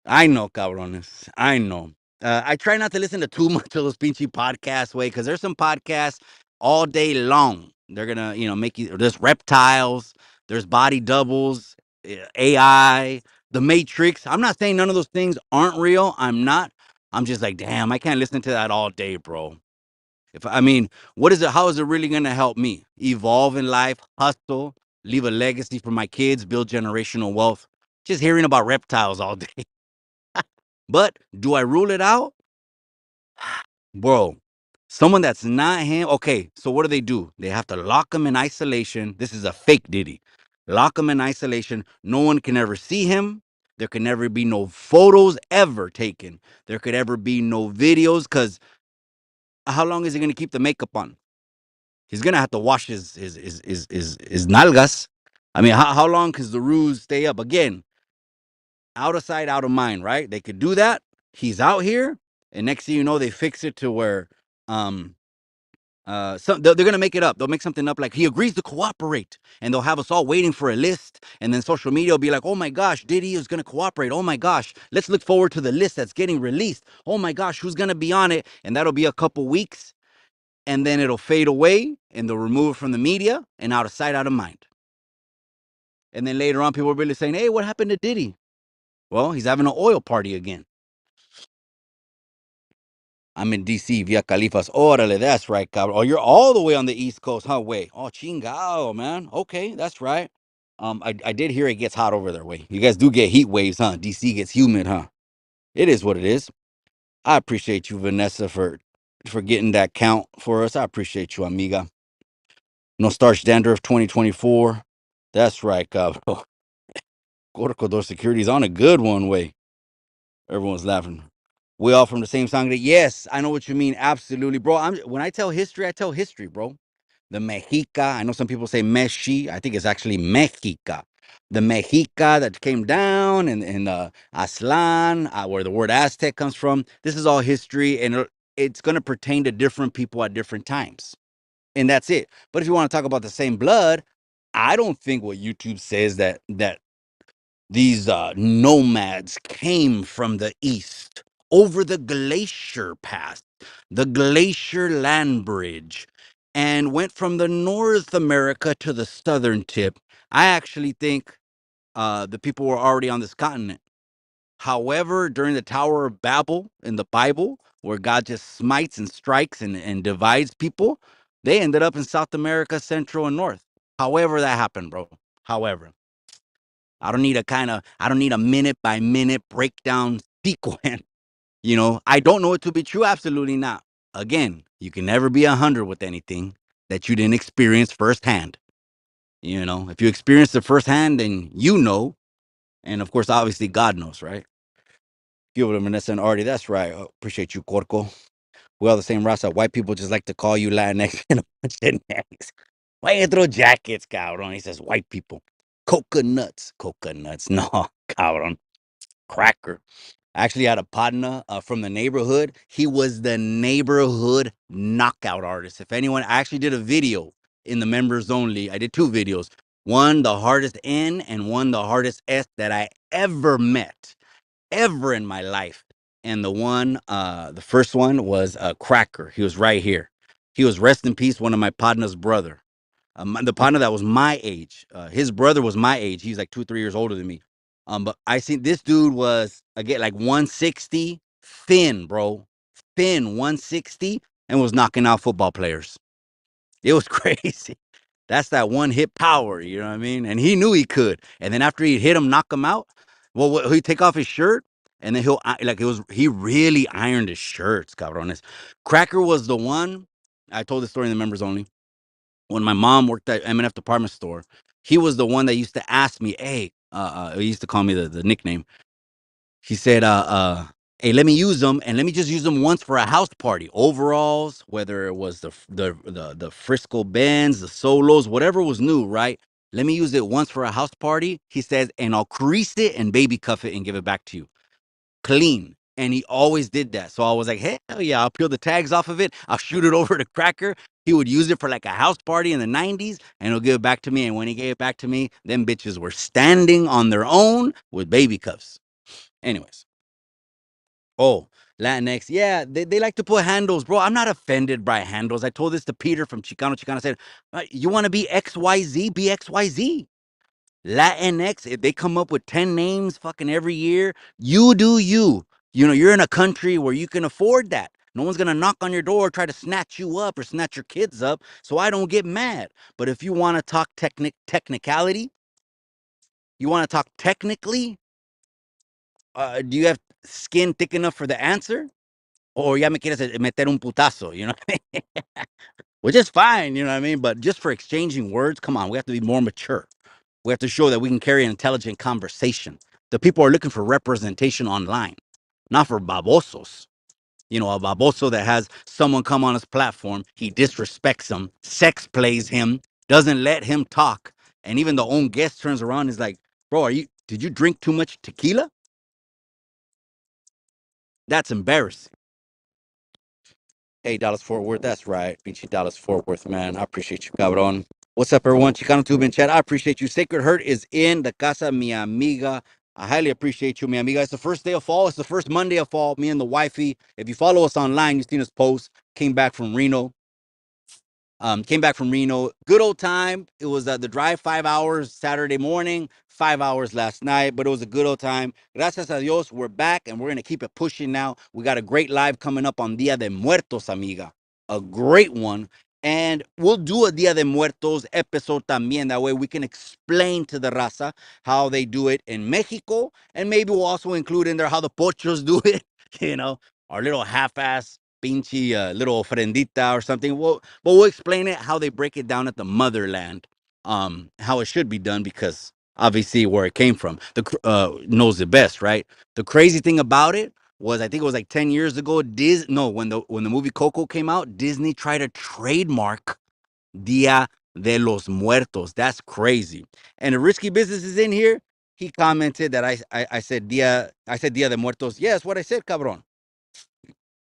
I know, cabrones. I know. I try not to listen to too much of those pinchy podcasts, way, because there's some podcasts all day long. They're gonna, make you. There's reptiles. There's body doubles, AI, the Matrix. I'm not saying none of those things aren't real. I'm not. I'm just like, damn, I can't listen to that all day, bro. I mean, what is it? How is it really gonna help me evolve in life, hustle, leave a legacy for my kids, build generational wealth? Just hearing about reptiles all day. But do I rule it out? Bro, someone that's not him. Okay, so what do? They have to lock him in isolation. This is a fake Diddy. Lock him in isolation. No one can ever see him. There can never be no photos ever taken. There could ever be no videos because how long is he going to keep the makeup on? He's gonna have to wash his nalgas. I mean, how long can the ruse stay up? Again, out of sight, out of mind, right? They could do that. He's out here, and next thing you know, they fix it to where um they're gonna make it up. They'll make something up like he agrees to cooperate, and they'll have us all waiting for a list, and then social media will be like, "Oh my gosh, Diddy is gonna cooperate. Oh my gosh, let's look forward to the list that's getting released. Oh my gosh, who's gonna be on it?" And that'll be a couple weeks, and then it'll fade away, and they'll remove it from the media, and out of sight, out of mind. And then later on, people will be saying, "Hey, what happened to Diddy?" Well, he's having an oil party again. I'm in DC, Via Califas. Orale, that's right, cabrón. Oh, you're all the way on the East Coast, huh? Way. Oh, chingao, man. Okay, that's right. I did hear it gets hot over there, way. You guys do get heat waves, huh? DC gets humid, huh? It is what it is. I appreciate you, Vanessa, for getting that count for us. I appreciate you, amiga. No starch dandruff 2024. That's right, cabrón. Corcodor Security's on a good one, way. Everyone's laughing. We all from the same sangre. Yes, I know what you mean. Absolutely, bro. When I tell history, I tell history, bro. The Mexica. I know some people say Meshi. I think it's actually Mexica. The Mexica that came down and Aslan, where the word Aztec comes from. This is all history, and it's going to pertain to different people at different times, and that's it. But if you want to talk about the same blood, I don't think what YouTube says that these nomads came from the east over the glacier pass, the glacier land bridge, and went from the North America to the southern tip. I actually think the people were already on this continent. However, during the Tower of Babel in the Bible, where God just smites and strikes and divides people, they ended up in South America, Central and North. However, that happened, bro. However, I don't need a minute by minute breakdown sequence. I don't know it to be true. Absolutely not. Again, you can never be 100 with anything that you didn't experience firsthand. If you experience it firsthand, then you know. And of course, obviously, God knows, right? Give it to Vanessa and Artie. That's right. Appreciate you, Corco. We all the same raza. White people just like to call you Latinx and a bunch of names. Why you throw jackets, cabrón? He says white people. Coconuts. Coconuts. No, cabrón. Cracker. I actually had a partner from the neighborhood. He was the neighborhood knockout artist. If anyone, I actually did a video in the members only. I did two videos. One, the hardest N, and one, the hardest S that I ever met, ever in my life. And the first one was Cracker. He was right here. He was rest in peace, one of my partner's brother. The partner that was my age, his brother was my age. He's like 2, 3 years older than me. But I seen this dude was again like 160, thin, bro, thin 160, and was knocking out football players. It was crazy. That's that one hit power, you know what I mean? And he knew he could. And then after he hit him, knock him out, well, he'd take off his shirt, and then he really ironed his shirts, cabrones. Cracker was the one. I told the story in the members only when my mom worked at M&F department store. He was the one that used to ask me, "Hey," he used to call me the nickname. He said, "Hey, let me use them, and let me just use them once for a house party. Overalls, whether it was the Frisco Benz, the Solos, whatever was new, right? Let me use it once for a house party." He says, "And I'll crease it and baby cuff it and give it back to you." Clean. And he always did that. So I was like, hell yeah, I'll peel the tags off of it. I'll shoot it over to Cracker. He would use it for like a house party in the 90s and he'll give it back to me. And when he gave it back to me, them bitches were standing on their own with baby cuffs. Anyways. Oh, Latinx. Yeah, they like to put handles, bro. I'm not offended by handles. I told this to Peter from Chicano. Chicano said, you want to be XYZ? Be XYZ. Latinx, if they come up with 10 names fucking every year, you do you. You're in a country where you can afford that. No one's gonna knock on your door, try to snatch you up or snatch your kids up. So I don't get mad. But if you want to talk technicality, you want to talk technically, do you have skin thick enough for the answer? Or ya me quieres meter un putazo, you know what I mean? Which is fine, you know what I mean? But just for exchanging words, come on, we have to be more mature. We have to show that we can carry an intelligent conversation. The people are looking for representation online, not for babosos. A baboso that has someone come on his platform, he disrespects him, sex plays him, doesn't let him talk, and even the own guest turns around and is like, "Bro, did you drink too much tequila?" That's embarrassing. Hey, Dallas Fort Worth, that's right. Beachy Dallas Fort Worth, man. I appreciate you, cabron. What's up, everyone? Chicano Tube in chat. I appreciate you. Sacred Hurt is in the casa, mi amiga. I highly appreciate you, mi amiga. It's the first day of fall. It's the first Monday of fall. Me and the wifey. If you follow us online, you've seen us post. Came back from Reno. Came back from Reno. Good old time. It was the drive 5 hours Saturday morning, 5 hours last night, but it was a good old time. Gracias a Dios, we're back and we're going to keep it pushing now. We got a great live coming up on Dia de Muertos, amiga. A great one. And we'll do a Dia de Muertos episode también. That way we can explain to the raza how they do it in Mexico. And maybe we'll also include in there how the pochos do it, our little half-ass pinche little ofrendita or something. But we'll explain it how they break it down at the motherland, how it should be done because obviously where it came from. Knows it best, right? The crazy thing about it was, I think it was like 10 years ago. No, when the movie Coco came out, Disney tried to trademark Dia de los Muertos. That's crazy. And the risky business is in here. He commented that I said Dia de Muertos. Yes, what I said, cabrón.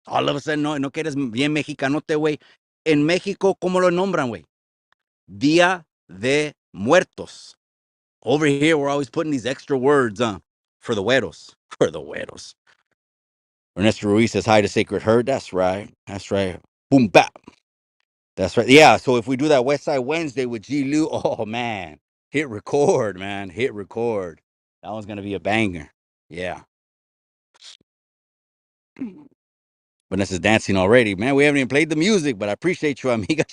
All of a sudden, no, no que eres bien mexicanote, güey. En México, ¿cómo lo nombran, güey? Dia de Muertos. Over here, we're always putting these extra words for the güeros. For the güeros. Ernesto Ruiz says hi to Sacred Herd. That's right. That's right. Boom, bap. That's right. Yeah. So if we do that West Side Wednesday with G. Lou, oh, man. Hit record, man. Hit record. That one's going to be a banger. Yeah. Vanessa's dancing already. Man, we haven't even played the music, but I appreciate you, amiga.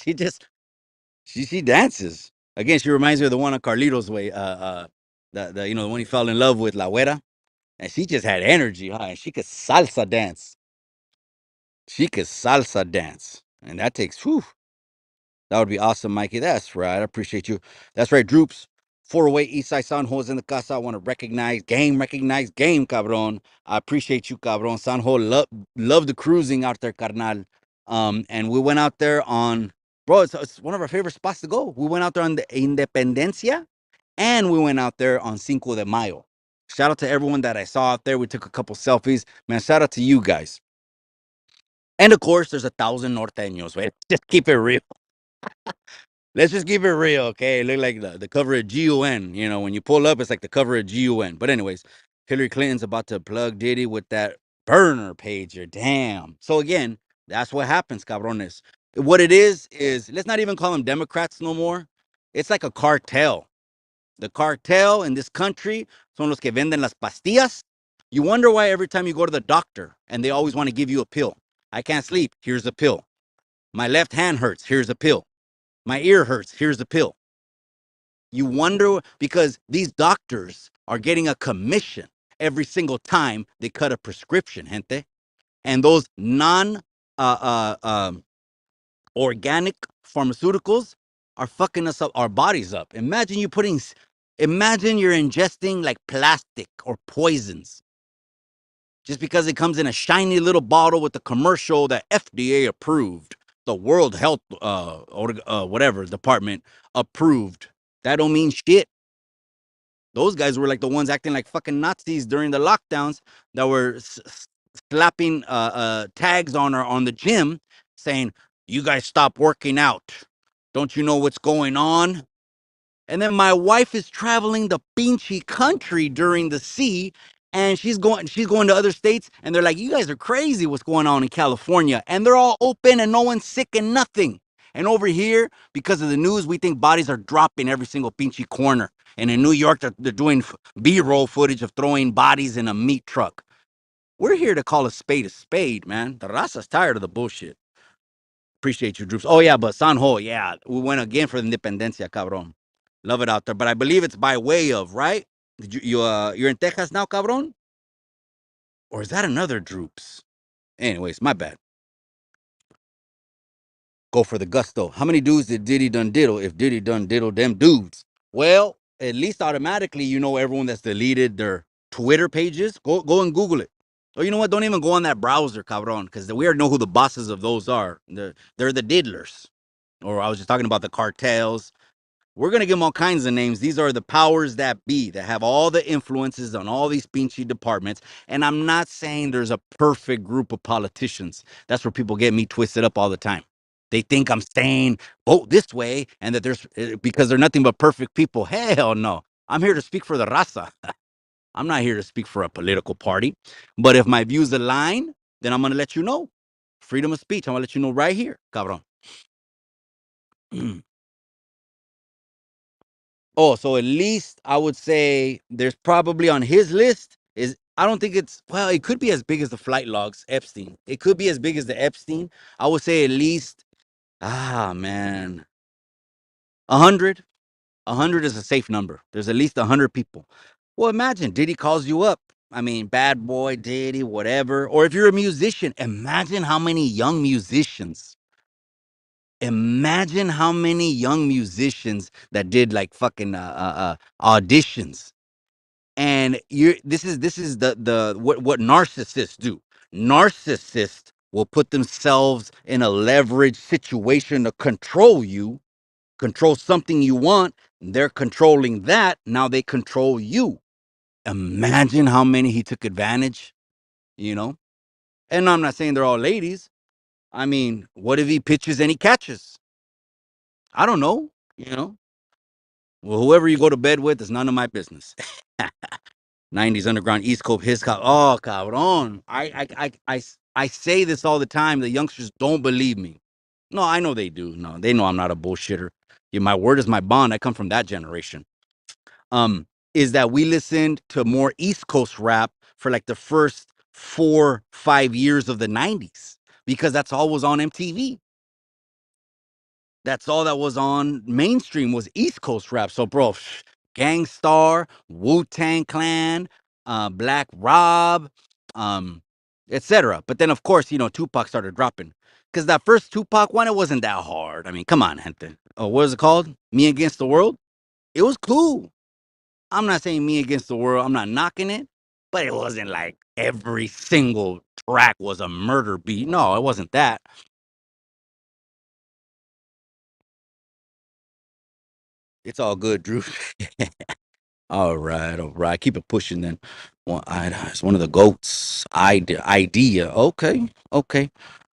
She dances. Again, she reminds me of the one on Carlito's Way. The one he fell in love with, La Güera. And she just had energy, huh? And she could salsa dance. She could salsa dance. And that takes, whew, that would be awesome, Mikey. That's right. I appreciate you. That's right, Droops. 408 Eastside Sanjo's in the casa. I want to recognize game, cabron. I appreciate you, cabron. Sanjo, love the cruising out there, carnal. And we went out there on, bro, it's one of our favorite spots to go. We went out there on the Independencia, and we went out there on Cinco de Mayo. Shout out to everyone that I saw out there. We took a couple selfies. Man, shout out to you guys. And of course, there's 1,000 norteños, right? Just keep it real. Let's just keep it real, okay? It looked like the cover of GUN. You know, when you pull up, it's like the cover of GUN. But anyways, Hillary Clinton's about to plug Diddy with that burner pager. Damn. So again, that's what happens, cabrones. What it is let's not even call them Democrats no more. It's like a cartel. The cartel in this country son los que venden las pastillas. You wonder why every time you go to the doctor and they always want to give you a pill. I can't sleep. Here's a pill. My left hand hurts. Here's a pill. My ear hurts. Here's a pill. You wonder because these doctors are getting a commission every single time they cut a prescription, gente. And those non organic pharmaceuticals are fucking us up, our bodies up. Imagine you're ingesting like plastic or poisons just because it comes in a shiny little bottle with a commercial that FDA approved, the World Health or whatever department approved. That don't mean shit. Those guys were like the ones acting like fucking Nazis during the lockdowns that were slapping tags on the gym saying, "You guys stop working out. Don't you know what's going on?" And then my wife is traveling the pinchy country during the sea, and she's going to other states, and they're like, "You guys are crazy. What's going on in California?" And they're all open, and no one's sick and nothing. And over here, because of the news, we think bodies are dropping every single pinchy corner. And in New York, they're doing B-roll footage of throwing bodies in a meat truck. We're here to call a spade, man. The raza's tired of the bullshit. Appreciate you, Droops. Oh, yeah, but Sanjo, yeah, we went again for the Independencia, cabron. Love it out there. But I believe it's by way of, right? You're in Texas now, cabron? Or is that another Droops? Anyways, my bad. Go for the gusto. How many dudes did Diddy done diddle if Diddy done diddle them dudes? Well, at least automatically you know everyone that's deleted their Twitter pages. Go and Google it. Or you know what? Don't even go on that browser, cabron, because we already know who the bosses of those are. They're the diddlers. Or I was just talking about the cartels. We're going to give them all kinds of names. These are the powers that be that have all the influences on all these pinchy departments. And I'm not saying there's a perfect group of politicians. That's where people get me twisted up all the time. They think I'm saying vote this way and that there's because they're nothing but perfect people. Hell no. I'm here to speak for the raza. I'm not here to speak for a political party. But if my views align, then I'm going to let you know. Freedom of speech. I'm going to let you know right here, cabron. Oh, so at least I would say there's probably on his list is I don't think it's well, it could be as big as the flight logs, Epstein. It could be as big as the Epstein. I would say at least man. 100. 100 is a safe number. There's at least 100 people. Well, imagine Diddy calls you up. I mean, bad boy, Diddy, whatever. Or if you're a musician, imagine how many young musicians Imagine how many young musicians that did like fucking auditions. And you're this is the what narcissists do. Narcissists will put themselves in a leverage situation to control you, control something you want. They're controlling that. Now they control you. Imagine how many he took advantage, you know? And I'm not saying they're all ladies. I mean, what if he pitches and he catches? I don't know, you know? Well, whoever you go to bed with is none of my business. 90s underground East Coast his oh cabrón. I say this all the time. The youngsters don't believe me. No, I know they do. No, they know I'm not a bullshitter. Yeah, my word is my bond. I come from that generation. Um, is that we listened to more East Coast rap for like the first 4, 5 years of the 90s because that's all was on MTV. That's all that was on mainstream was East Coast rap. So, bro, Gangstar, Wu Tang Clan, Black Rob, um, etc. But then, of course, Tupac started dropping because that first Tupac one, it wasn't that hard. I mean, come on, gente. Oh, what is it called? Me Against the World. It was cool. I'm not saying Me Against the World. I'm not knocking it, but it wasn't like every single track was a murder beat. No, it wasn't that. It's all good, Drew. All right, all right. Keep it pushing then. It's one of the goats. Idea. Okay, okay.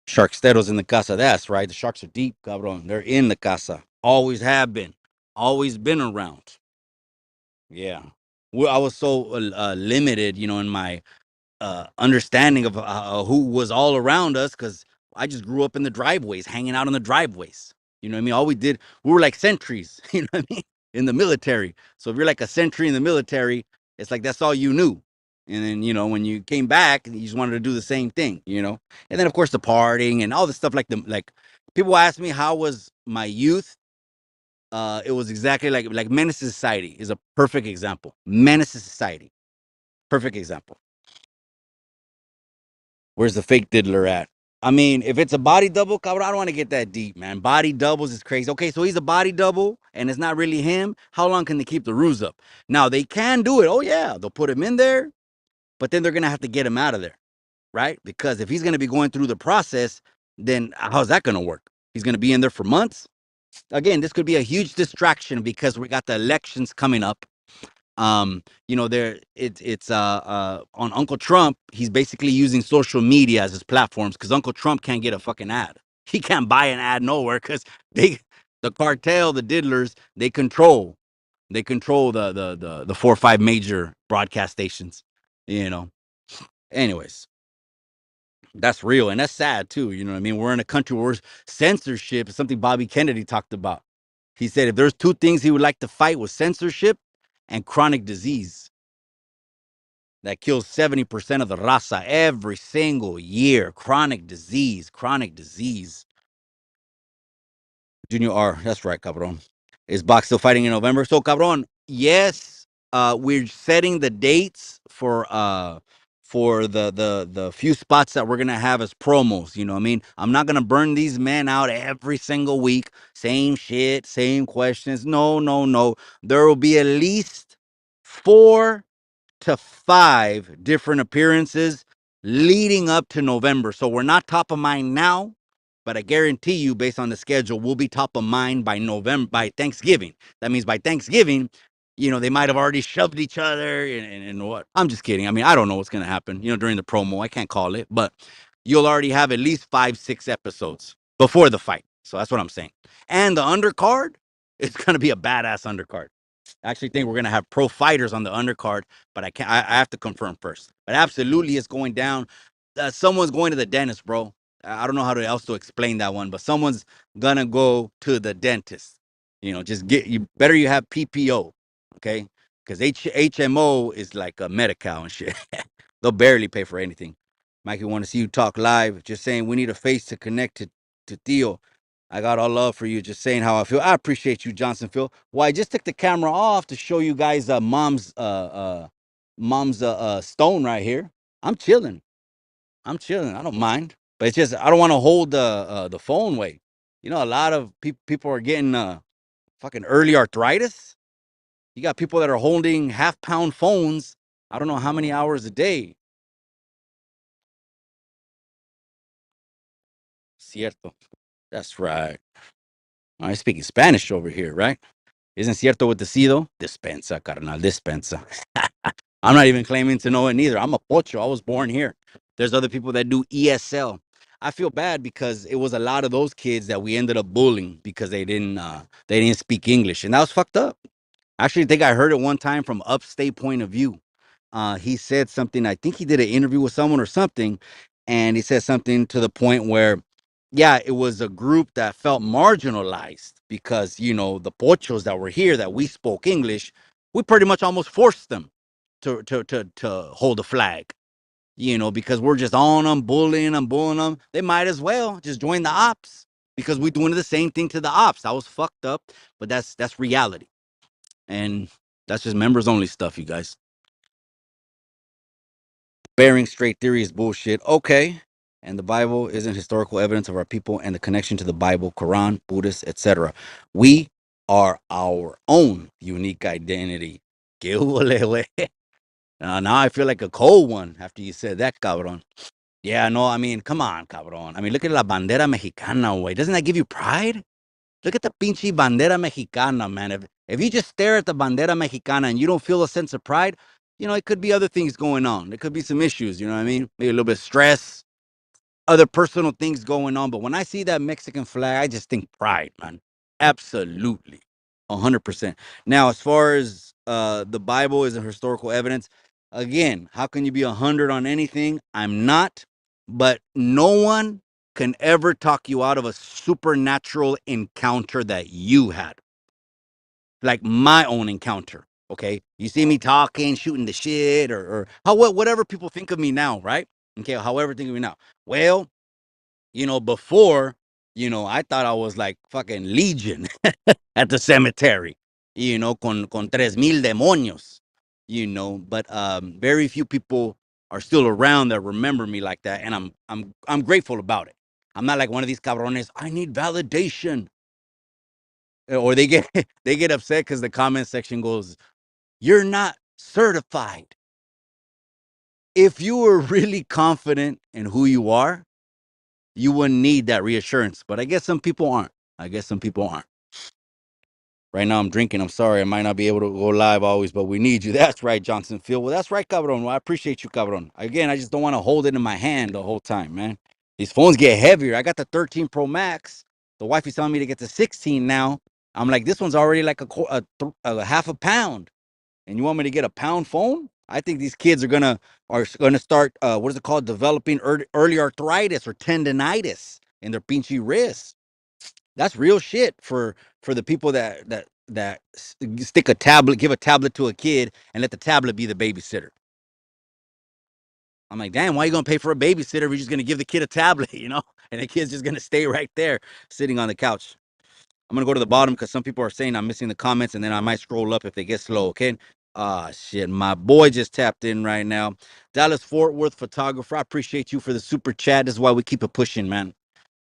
Sharksteros in the casa. That's right. The sharks are deep, cabron. They're in the casa. Always have been. Always been around. Yeah. Well, I was so limited, in my understanding of who was all around us because I just grew up in the driveways, hanging out in the driveways. You know what I mean? All we were like sentries, you know what I mean? In the military. So if you're like a sentry in the military, it's like that's all you knew. And then, when you came back, you just wanted to do the same thing. And then of course the partying and all the stuff like people ask me how was my youth. It was exactly like Menace to Society is a perfect example. Menace to Society. Perfect example. Where's the fake diddler at? I mean, if it's a body double, cabrón, I don't want to get that deep, man. Body doubles is crazy. Okay, so he's a body double and it's not really him. How long can they keep the ruse up? Now, they can do it. Oh, yeah. They'll put him in there, but then they're going to have to get him out of there, right? Because if he's going to be going through the process, then how's that going to work? He's going to be in there for months. Again, this could be a huge distraction because we got the elections coming up. There it's on Uncle Trump. He's basically using social media as his platforms because Uncle Trump can't get a fucking ad. He can't buy an ad nowhere because the cartel, the diddlers, they control the 4 or 5 major broadcast stations. You know. Anyways, that's real and that's sad too. You know what I mean? We're in a country where censorship is something Bobby Kennedy talked about. He said if there's two things he would like to fight was censorship and chronic disease that kills 70% of the raza every single year. Chronic disease, chronic disease. Junior R, that's right, cabron. Is Box still fighting in November? So, cabron, yes, we're setting the dates for the few spots that we're gonna have as promos. You know what I mean? I'm not gonna burn these men out every single week. Same shit, same questions. No, no, no. There will be at least 4 to 5 different appearances leading up to November. So we're not top of mind now, but I guarantee you, based on the schedule, we'll be top of mind by November, by Thanksgiving. That means by Thanksgiving, they might have already shoved each other and what. I'm just kidding. I mean, I don't know what's going to happen, during the promo. I can't call it, but you'll already have at least 5, 6 episodes before the fight. So that's what I'm saying. And the undercard, it's going to be a badass undercard. I actually think we're gonna have pro fighters on the undercard, but I can't. I have to confirm first. But absolutely, it's going down. Someone's going to the dentist, bro. I don't know how to else to explain that one, but someone's gonna go to the dentist. Just get you better. You have PPO, okay? Because HMO is like a Medi-Cal and shit. They'll barely pay for anything. Mikey, want to see you talk live. Just saying, we need a face to connect to Theo. I got all love for you. Just saying how I feel. I appreciate you, Johnson Phil. Well, I just took the camera off to show you guys mom's stone right here. I'm chilling. I'm chilling. I don't mind. But it's just I don't want to hold the phone way. You know, a lot of people are getting fucking early arthritis. You got people that are holding half-pound phones. I don't know how many hours a day. Cierto. That's right. I'm speaking Spanish over here, right? Isn't cierto with the C though? Dispensa, carnal, dispensa. I'm not even claiming to know it neither. I'm a pocho. I was born here. There's other people that do ESL. I feel bad because it was a lot of those kids that we ended up bullying because they didn't speak English, and that was fucked up. I actually think I heard it one time from upstate point of view. He said something. I think he did an interview with someone or something, and he said something to the point where, yeah, it was a group that felt marginalized because the pochos that were here that we spoke English, we pretty much almost forced them to hold a flag. Because we're just on them, bullying them. They might as well just join the ops because we're doing the same thing to the ops. That was fucked up, but that's reality, and that's just members only stuff, you guys. Bearing straight theory is bullshit. Okay. And the Bible isn't historical evidence of our people and the connection to the Bible, Quran, Buddhist, etc. We are our own unique identity. ¿Qué húbole, güey? Now I feel like a cold one after you said that, cabrón. Yeah, no, I mean, come on, cabrón. I mean, look at la bandera mexicana, güey. Doesn't that give you pride? Look at the pinche bandera mexicana, man. If you just stare at the bandera mexicana and you don't feel a sense of pride, it could be other things going on. There could be some issues, you know what I mean? Maybe a little bit of stress, other personal things going on. But when I see that Mexican flag, I just think pride, man. Absolutely. 100%. Now, as far as the Bible is a historical evidence, again, how can you be 100 on anything? I'm not, but no one can ever talk you out of a supernatural encounter that you had, like my own encounter. Okay, you see me talking, shooting the shit, or whatever people think of me now, right? Okay, however think of me now. Well, before, I thought I was like fucking Legion at the cemetery, con 3,000 demonios, but very few people are still around that remember me like that, and I'm grateful about it. I'm not like one of these cabrones. I need validation, or they get they get upset because the comment section goes, "You're not certified." If you were really confident in who you are, you wouldn't need that reassurance. But I guess some people aren't. I guess some people aren't. Right now I'm drinking. I'm sorry. I might not be able to go live always, but we need you. That's right, Johnson Field. Well, that's right, cabron. Well, I appreciate you, cabron. Again, I just don't want to hold it in my hand the whole time, man. These phones get heavier. I got the 13 Pro Max. The wife is telling me to get the 16 now. I'm like, this one's already like a half a pound. And you want me to get a pound phone? I think these kids are gonna start what is it called, developing early arthritis or tendonitis in their pinchy wrists. That's real shit for the people that stick a tablet, give a tablet to a kid, and let the tablet be the babysitter. I'm like, damn, why are you gonna pay for a babysitter if you're just gonna give the kid a tablet, and the kid's just gonna stay right there sitting on the couch. I'm gonna go to the bottom because some people are saying I'm missing the comments, and then I might scroll up if they get slow. Okay. Ah, shit. My boy just tapped in right now. Dallas Fort Worth photographer. I appreciate you for the super chat. This is why we keep it pushing, man.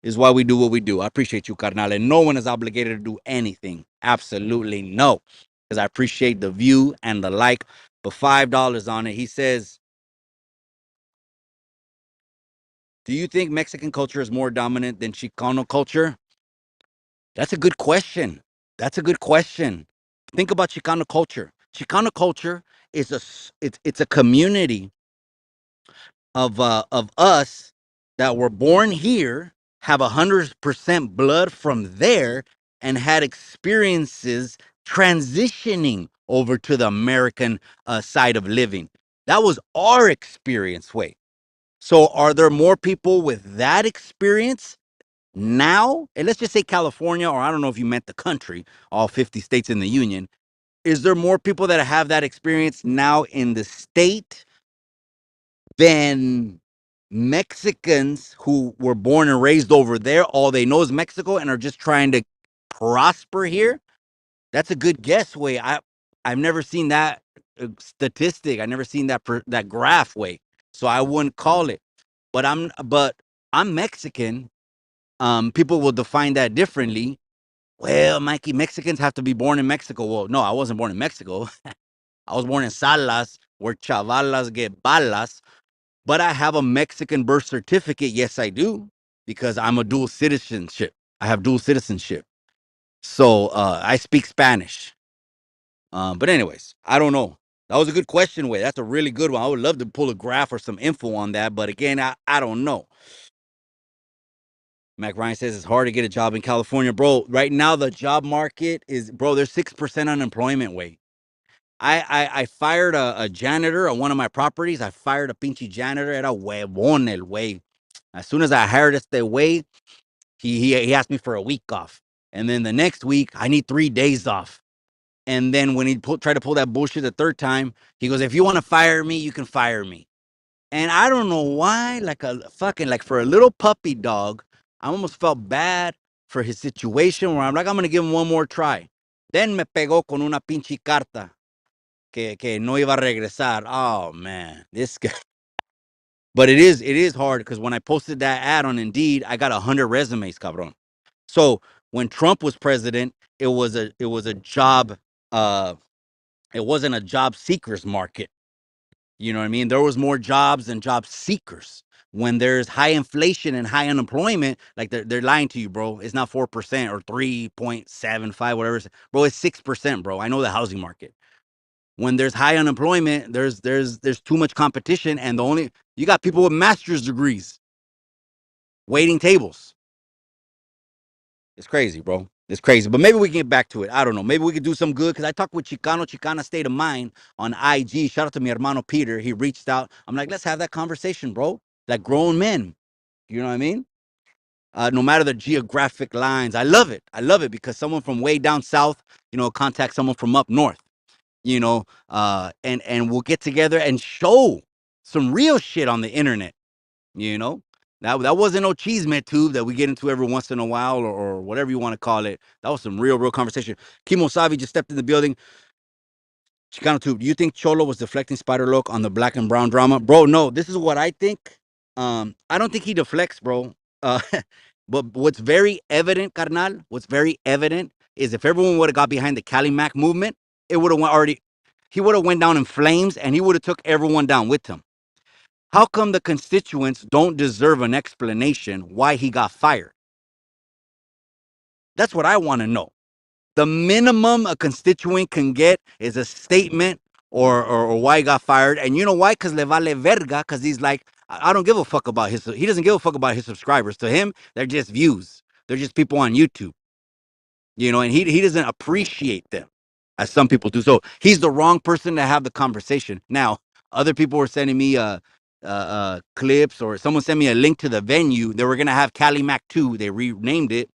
This is why we do what we do. I appreciate you, carnal. And no one is obligated to do anything. Absolutely no. Because I appreciate the view and the like. But $5 on it. He says, do you think Mexican culture is more dominant than Chicano culture? That's a good question. That's a good question. Think about Chicano culture. Chicano culture is it's a community of us that were born here, have 100% blood from there, and had experiences transitioning over to the American side of living. That was our experience. Wait, so are there more people with that experience now? And let's just say California, or I don't know if you meant the country, all 50 states in the union. Is there more people that have that experience now in the state than Mexicans who were born and raised over there? All they know is Mexico and are just trying to prosper here. That's a good guess. Way I've never seen that statistic. I never seen that graph. Way, so I wouldn't call it. But I'm Mexican, People will define that differently. Well, Mikey, Mexicans have to be born in Mexico. Well, no, I wasn't born in Mexico. I was born in Salas, where chavalas get balas. But I have a Mexican birth certificate. Yes, I do, because I'm a dual citizenship. I have dual citizenship. So I speak Spanish. But anyways, I don't know. That was a good question, Way. That's a really good one. I would love to pull a graph or some info on that. But again, I don't know. Mac Ryan says it's hard to get a job in California, bro. Right now, the job market is, bro. There's 6% unemployment. Way. I fired a janitor on one of my properties. I fired a pinche janitor. Era huevón el way. As soon as I hired este way, he asked me for a week off, and then the next week I need 3 days off. And then when he tried to pull that bullshit the third time, he goes, "If you want to fire me, you can fire me." And I don't know why, like a fucking, like for a little puppy dog, I almost felt bad for his situation where I'm like, I'm going to give him one more try. Then me pegó con una pinche carta que no iba a regresar. Oh man, this guy. But it is hard because when I posted that ad on Indeed, I got 100 resumes, cabron. So when Trump was president, it was a job, uh it wasn't a job seekers market. You know what I mean? There was more jobs than job seekers. When there's high inflation and high unemployment, like they're lying to you, bro. It's not 4% or 3.75, whatever. Bro, it's 6%, bro. I know the housing market. When there's high unemployment, there's too much competition, and you got people with master's degrees waiting tables. It's crazy, bro. It's crazy. But maybe we can get back to it. I don't know. Maybe we could do some good because I talked with Chicano State of Mind on IG. Shout out to mi hermano Peter. He reached out. I'm like, let's have that conversation, bro. Like grown men. You know what I mean? No matter the geographic lines. I love it. I love it because someone from way down south, contact someone from up north, and we'll get together and show some real shit on the internet. You know, that wasn't no cheeseman tube that we get into every once in a while, or whatever you want to call it. That was some real conversation. Kimo Savi just stepped in the building. Chicano tube. Do you think Cholo was deflecting Spider Loc on the black and brown drama, bro? No, this is what I think. I don't think he deflects, bro. Uh, but what's very evident, carnal, what's very evident is if everyone would have got behind the Cali Mac movement, it would have already. He would have went down in flames, and he would have took everyone down with him. How come the constituents don't deserve an explanation why he got fired? That's what I want to know. The minimum a constituent can get is a statement or why he got fired. And you know why? Because le vale verga, because he's like, I don't give a fuck about he doesn't give a fuck about his subscribers. To him, they're just views. They're just people on YouTube, and he doesn't appreciate them as some people do. So he's the wrong person to have the conversation. Now, other people were sending me clips, or someone sent me a link to the venue. They were gonna have Cali Mac 2. They renamed it,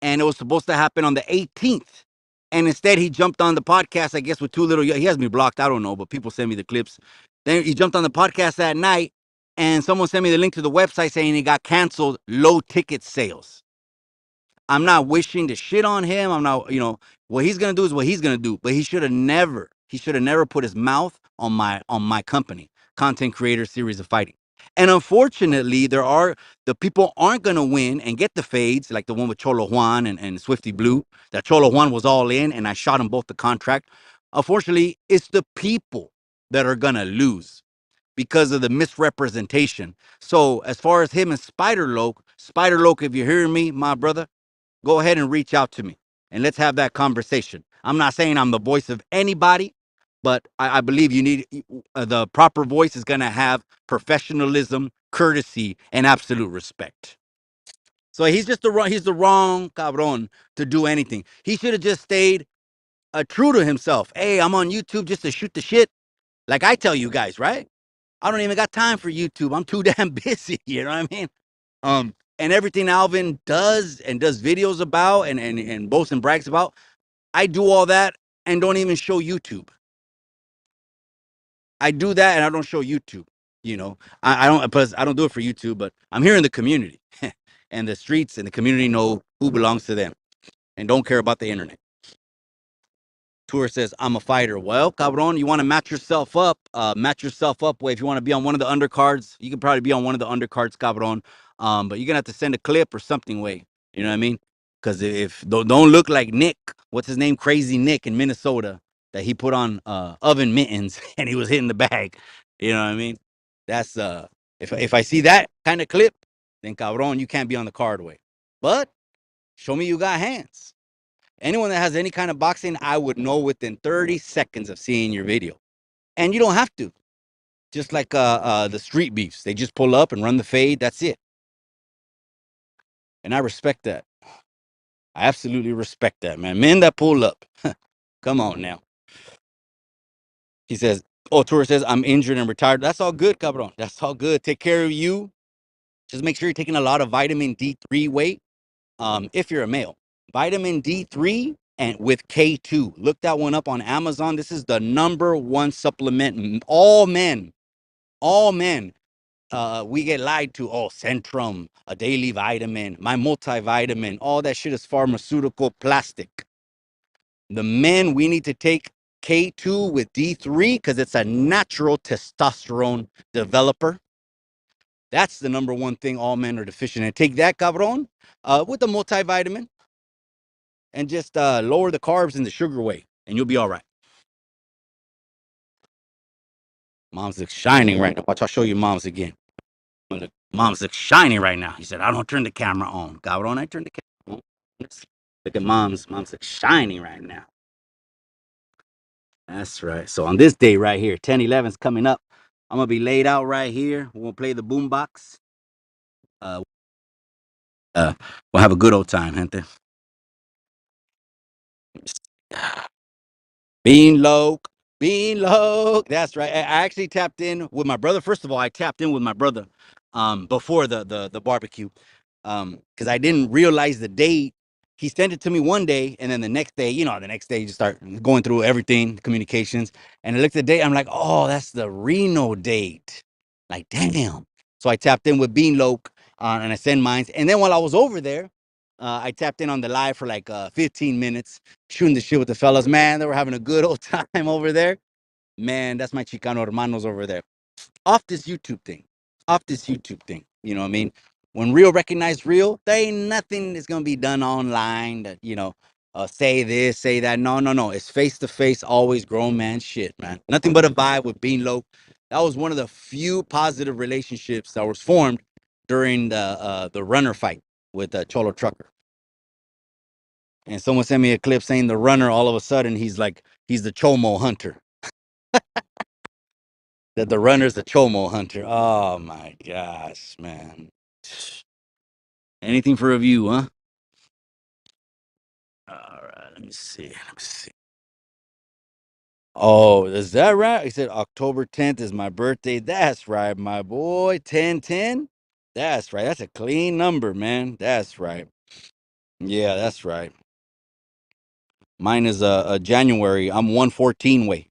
and it was supposed to happen on the 18th. And instead, he jumped on the podcast, I guess, with two little. He has me blocked. I don't know, but people send me the clips. Then he jumped on the podcast that night, and someone sent me the link to the website saying it got canceled, low ticket sales. I'm not wishing to shit on him. I'm not, what he's gonna do is what he's gonna do. But he should have never put his mouth on my company, Content Creator Series of Fighting. And unfortunately, the people aren't gonna win and get the fades, like the one with Cholo Juan and Swifty Blue. That Cholo Juan was all in, and I shot them both the contract. Unfortunately, it's the people that are gonna lose because of the misrepresentation. So as far as him and Spider Loc, if you're hearing me, my brother, go ahead and reach out to me and let's have that conversation. I'm not saying I'm the voice of anybody, but I believe you need the proper voice is going to have professionalism, courtesy, and absolute respect. So he's the wrong cabron to do anything. He should have just stayed true to himself. Hey, I'm on YouTube just to shoot the shit. Like I tell you guys, right? I don't even got time for YouTube. I'm too damn busy. You know what I mean? And everything Alvin does videos about and boasts and brags about, I do all that and don't even show YouTube. I do that and I don't show YouTube. I don't do it for YouTube, but I'm here in the community, and the streets and the community know who belongs to them and don't care about the internet. Tour says, I'm a fighter. Well, cabron, you want to match yourself up. Match yourself up. If you want to be on one of the undercards, you can probably be on one of the undercards, cabron. But you're gonna have to send a clip or something, way. You know what I mean? Because if don't look like Nick, what's his name, Crazy Nick in Minnesota, that he put on oven mittens and he was hitting the bag. You know what I mean? That's if I see that kind of clip, then cabron, you can't be on the card, way. But show me you got hands. Anyone that has any kind of boxing, I would know within 30 seconds of seeing your video. And you don't have to. Just like the street beefs, they just pull up and run the fade. That's it. And I respect that. I absolutely respect that, man. Men that pull up. Come on now. He says, oh, Torres says, I'm injured and retired. That's all good, cabron. That's all good. Take care of you. Just make sure you're taking a lot of vitamin D3 weight. If you're a male. Vitamin D3 and with K2. Look that one up on Amazon. This is the #1 supplement. All men. We get lied to. Oh, Centrum, a daily vitamin, my multivitamin, all that shit is pharmaceutical plastic. The men, we need to take K2 with D3 because it's a natural testosterone developer. That's the #1 thing all men are deficient in. Take that, cabron, with the multivitamin and just lower the carbs and the sugar weight, and you'll be all right. Mom's looks shining right now. Watch, I'll show you mom's again. Mom's looks shiny right now. He said, I don't turn the camera on. Cabron, I turn the camera on. Look at mom's. Mom's looks shiny right now. That's right. So on this day right here, 10/11's coming up. I'm gonna be laid out right here. We're gonna play the boombox. Uh, we'll have a good old time, gente. Bean low, bean low. That's right. I actually tapped in with my brother. First of all, I tapped in with my brother before the barbecue because I didn't realize the date. He sent it to me one day, and then the next day, the next day you start going through everything, communications, and I looked at the date. I'm like, oh, that's the Reno date. Like, damn. So I tapped in with Bean Loke and I sent mines. And then while I was over there, I tapped in on the live for like 15 minutes shooting the shit with the fellas. Man, they were having a good old time over there. Man, that's my Chicano hermanos over there. Off this YouTube thing. Off this YouTube thing. You know what I mean? When real recognize real, there ain't nothing that's gonna be done online that, say this, say that. No, no, no. It's face to face, always grown man shit, man. Nothing but a vibe with being low. That was one of the few positive relationships that was formed during the runner fight with Cholo Trucker. And someone sent me a clip saying the runner, all of a sudden, he's the Chomo hunter. That the runner's the Chomo hunter. Oh my gosh, man. Anything for review, huh? All right, let me see. Let me see. Oh, is that right? He said October 10th is my birthday. That's right, my boy. 1010. That's right. That's a clean number, man. That's right. Yeah, that's right. Mine is a January. I'm 114 way.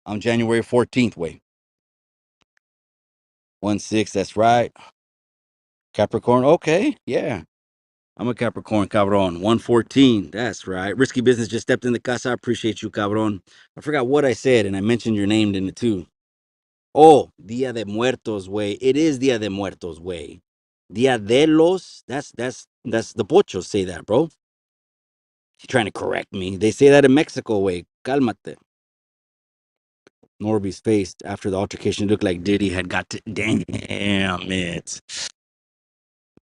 I'm January 14th way. 1/6, that's right. Capricorn. Okay, yeah. I'm a Capricorn, cabron. 114. That's right. Risky Business just stepped in the casa. I appreciate you, cabron. I forgot what I said, and I mentioned your name in it too. Oh, Dia de Muertos, way. It is Dia de Muertos, way. Dia de los. That's the pochos say that, bro. He's trying to correct me. They say that in Mexico, way. Calmate. Norby's face after the altercation looked like Diddy had got to. Damn it.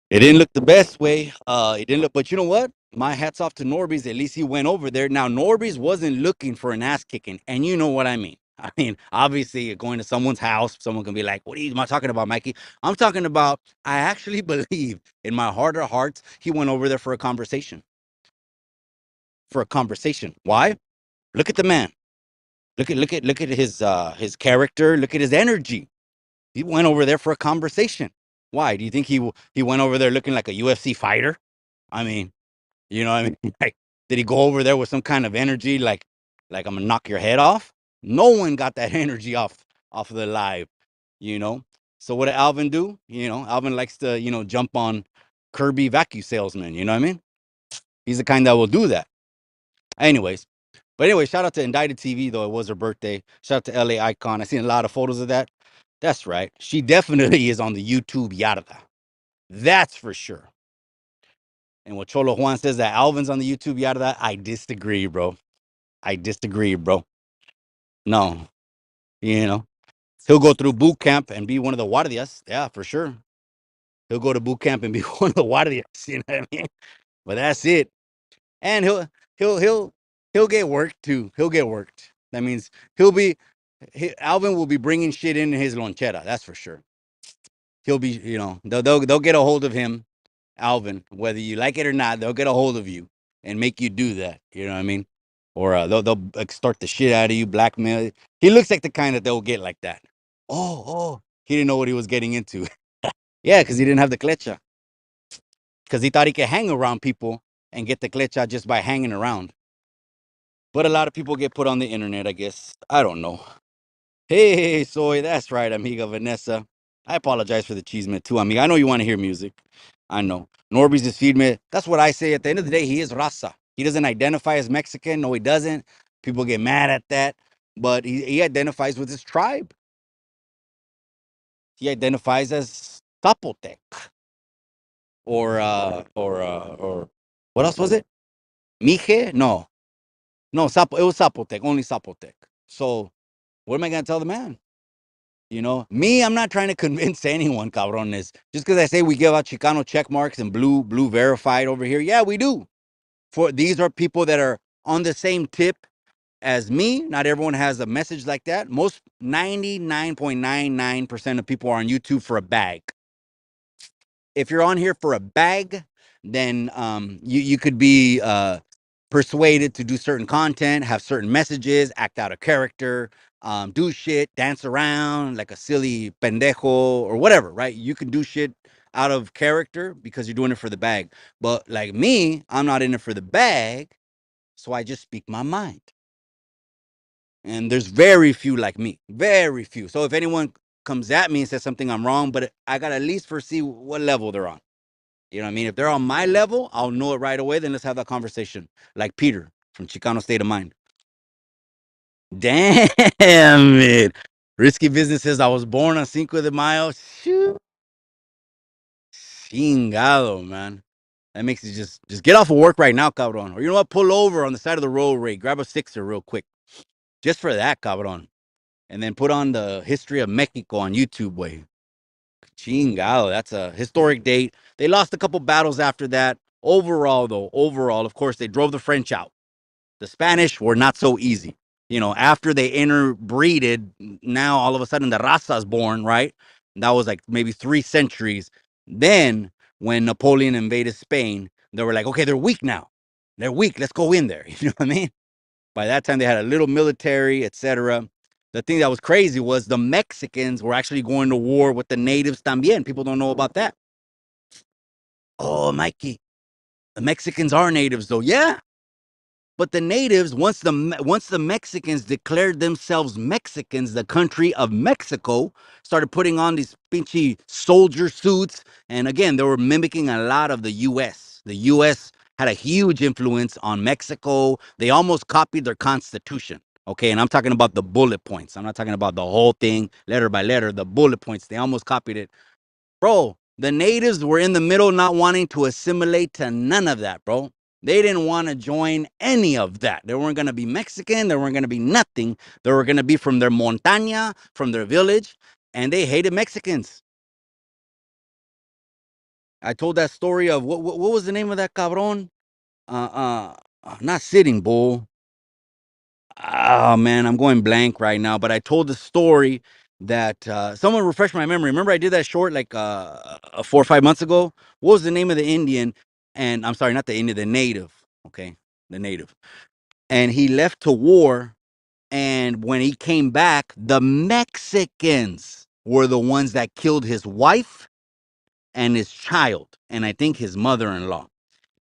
It didn't look the best way. It didn't look, but you know what? My hats off to Norby's. At least he went over there. Now Norby's wasn't looking for an ass kicking, and you know what I mean. I mean, obviously, you're going to someone's house. Someone can be like, "What are you talking about, Mikey?" I'm talking about. I actually believe, in my heart of hearts, he went over there for a conversation. For a conversation. Why? Look at the man. Look at his character. Look at his energy. He went over there for a conversation. Why? Do you think he went over there looking like a UFC fighter? I mean, you know what I mean? Like, did he go over there with some kind of energy like I'm gonna knock your head off? No one got that energy off of the live, you know. So what did Alvin do? Alvin likes to, jump on Kirby vacuum salesman, you know what I mean? He's the kind that will do that. Anyways. But anyway, shout out to Indicted TV though. It was her birthday. Shout out to LA Icon. I seen a lot of photos of that. That's right. She definitely is on the YouTube Yarda. That's for sure. And what Cholo Juan says that Alvin's on the YouTube, yada that, I disagree, bro. I disagree, bro. No, you know, he'll go through boot camp and be one of the guardias. Yeah, for sure. He'll go to boot camp and be one of the guardias. You know what I mean? But that's it. And he'll he'll he'll get worked too. He'll get worked. That means he'll be Alvin will be bringing shit in his lonchera. That's for sure. He'll be, they'll get a hold of him, Alvin, whether you like it or not. They'll get a hold of you and make you do that. You know what I mean? Or they'll extort the shit out of you, blackmail. He looks like the kind that they'll get like that. Oh, he didn't know what he was getting into. Yeah, because he didn't have the clecha. Because he thought he could hang around people and get the clecha just by hanging around. But a lot of people get put on the internet, I guess. I don't know. Hey, Soy, that's right, amiga Vanessa. I apologize for the cheeseman too, amiga. I know you want to hear music. I know. Norby's just feed me. That's what I say. At the end of the day, he is raza. He doesn't identify as Mexican. No, he doesn't. People get mad at that. But he identifies with his tribe. He identifies as Zapotec or what else was it? Mije? No. No, it was Zapotec, only Zapotec. So what am I gonna tell the man? Me, I'm not trying to convince anyone, cabrones. Just because I say we give out Chicano check marks and blue verified over here. Yeah, we do. For these are people that are on the same tip as me. Not everyone has a message like that. Most 99.99% of people are on YouTube for a bag. If you're on here for a bag, then you could be persuaded to do certain content, have certain messages, act out a character, do shit, dance around like a silly pendejo or whatever, right? You can do shit out of character because you're doing it for the bag. But like me, I'm not in it for the bag, so I just speak my mind. And there's very few like me, very few. So if anyone comes at me and says something I'm wrong, but I got to at least foresee what level they're on. You know what I mean? If they're on my level, I'll know it right away. Then let's have that conversation. Like Peter from Chicano State of Mind. Damn it. Risky Business says I was born on Cinco de Mayo. Shoot. Chingado, man. That makes you just get off of work right now, cabron. Or you know what? Pull over on the side of the road, Ray. Grab a sixer real quick. Just for that, cabron. And then put on the history of Mexico on YouTube way. Chingado. That's a historic date. They lost a couple battles after that. Overall, of course, they drove the French out. The Spanish were not so easy. After they interbreeded, now all of a sudden the raza is born, right? And that was like maybe 3 centuries. Then when Napoleon invaded Spain, they were like, okay, they're weak now. They're weak. Let's go in there. You know what I mean? By that time, they had a little military, etc. The thing that was crazy was the Mexicans were actually going to war with the natives también. People don't know about that. Oh, Mikey, the Mexicans are natives, though. Yeah, but the natives, once the Mexicans declared themselves Mexicans, the country of Mexico started putting on these pinchy soldier suits, and again, they were mimicking a lot of the U.S. The U.S. had a huge influence on Mexico. They almost copied their constitution. Okay, and I'm talking about the bullet points. I'm not talking about the whole thing, letter by letter. The bullet points. They almost copied it. Bro, the natives were in the middle not wanting to assimilate to none of that, bro. They didn't want to join any of that. They weren't going to be Mexican. They weren't going to be nothing. They were going to be from their montaña, from their village, and they hated Mexicans. I told that story of what was the name of that cabron? Not Sitting Bull. Oh man, I'm going blank right now. But I told the story that someone refreshed my memory. Remember, I did that short like 4 or 5 months ago. What was the name of the Indian? And I'm sorry, not the Indian, the native. Okay, the native. And he left to war. And when he came back, the Mexicans were the ones that killed his wife and his child, and I think his mother-in-law.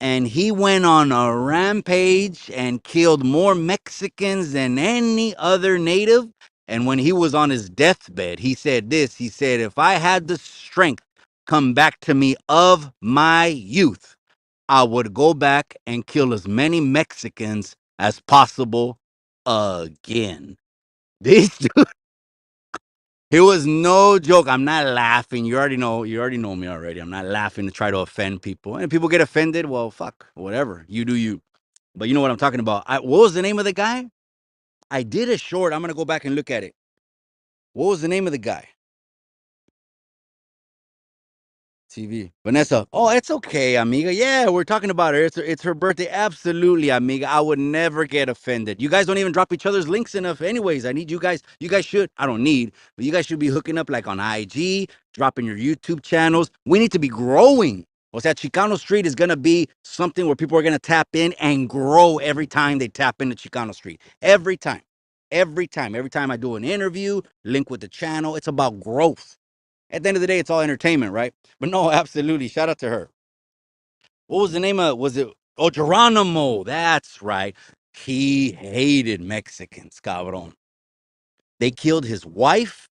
And he went on a rampage and killed more Mexicans than any other native. And when he was on his deathbed, he said this. He said, if I had the strength come back to me of my youth, I would go back and kill as many Mexicans as possible again. This dude, It was no joke. I'm not laughing. You already know me already. I'm not laughing to try to offend people. And people get offended, well, fuck, whatever. You do you. But you know what I'm talking about. What was the name of the guy? I did a short. I'm gonna go back and look at it. What was the name of the guy? TV. Vanessa. Oh, it's okay, amiga. Yeah, we're talking about her. It's her birthday. Absolutely, amiga. I would never get offended. You guys don't even drop each other's links enough. Anyways, I need you guys. You guys should. I don't need, but you guys should be hooking up like on IG, dropping your YouTube channels. We need to be growing. What's that? Chicano Street is gonna be something where people are gonna tap in and grow every time they tap into Chicano Street. Every time. Every time. Every time I do an interview, link with the channel. It's about growth. At the end of the day, it's all entertainment, right? But no, absolutely. Shout out to her. What was the name of? Was it? Oh, Geronimo. That's right. He hated Mexicans, cabrón. They killed his wife,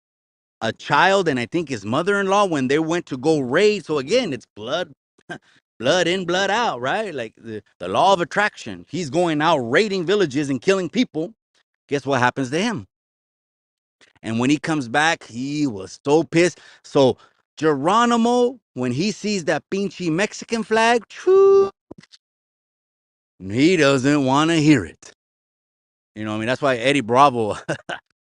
a child, and I think his mother-in-law when they went to go raid. So again, it's blood, blood in, blood out, right? Like the law of attraction. He's going out raiding villages and killing people. Guess what happens to him? And when he comes back, he was so pissed. So Geronimo, when he sees that pinchy Mexican flag, he doesn't want to hear it. You know what I mean? That's why Eddie Bravo,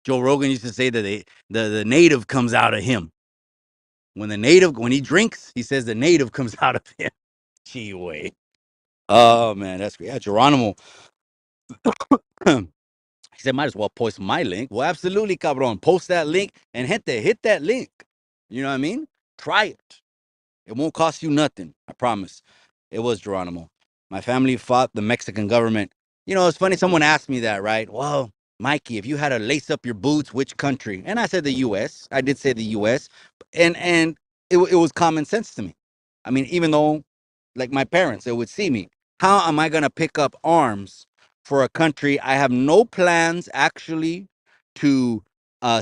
Joe Rogan used to say that the native comes out of him. When he drinks, he says the native comes out of him. Gee, way. Oh, man, that's great. Yeah, Geronimo. He said, might as well post my link. Well, absolutely, cabron. Post that link and hit that link. You know what I mean? Try it. It won't cost you nothing. I promise. It was Geronimo. My family fought the Mexican government. You know, it's funny. Someone asked me that, right? Well, Mikey, if you had to lace up your boots, which country? And I said the U.S. I did say the U.S. And it was common sense to me. I mean, even though, like my parents, they would see me. How am I gonna pick up arms for a country I have no plans actually to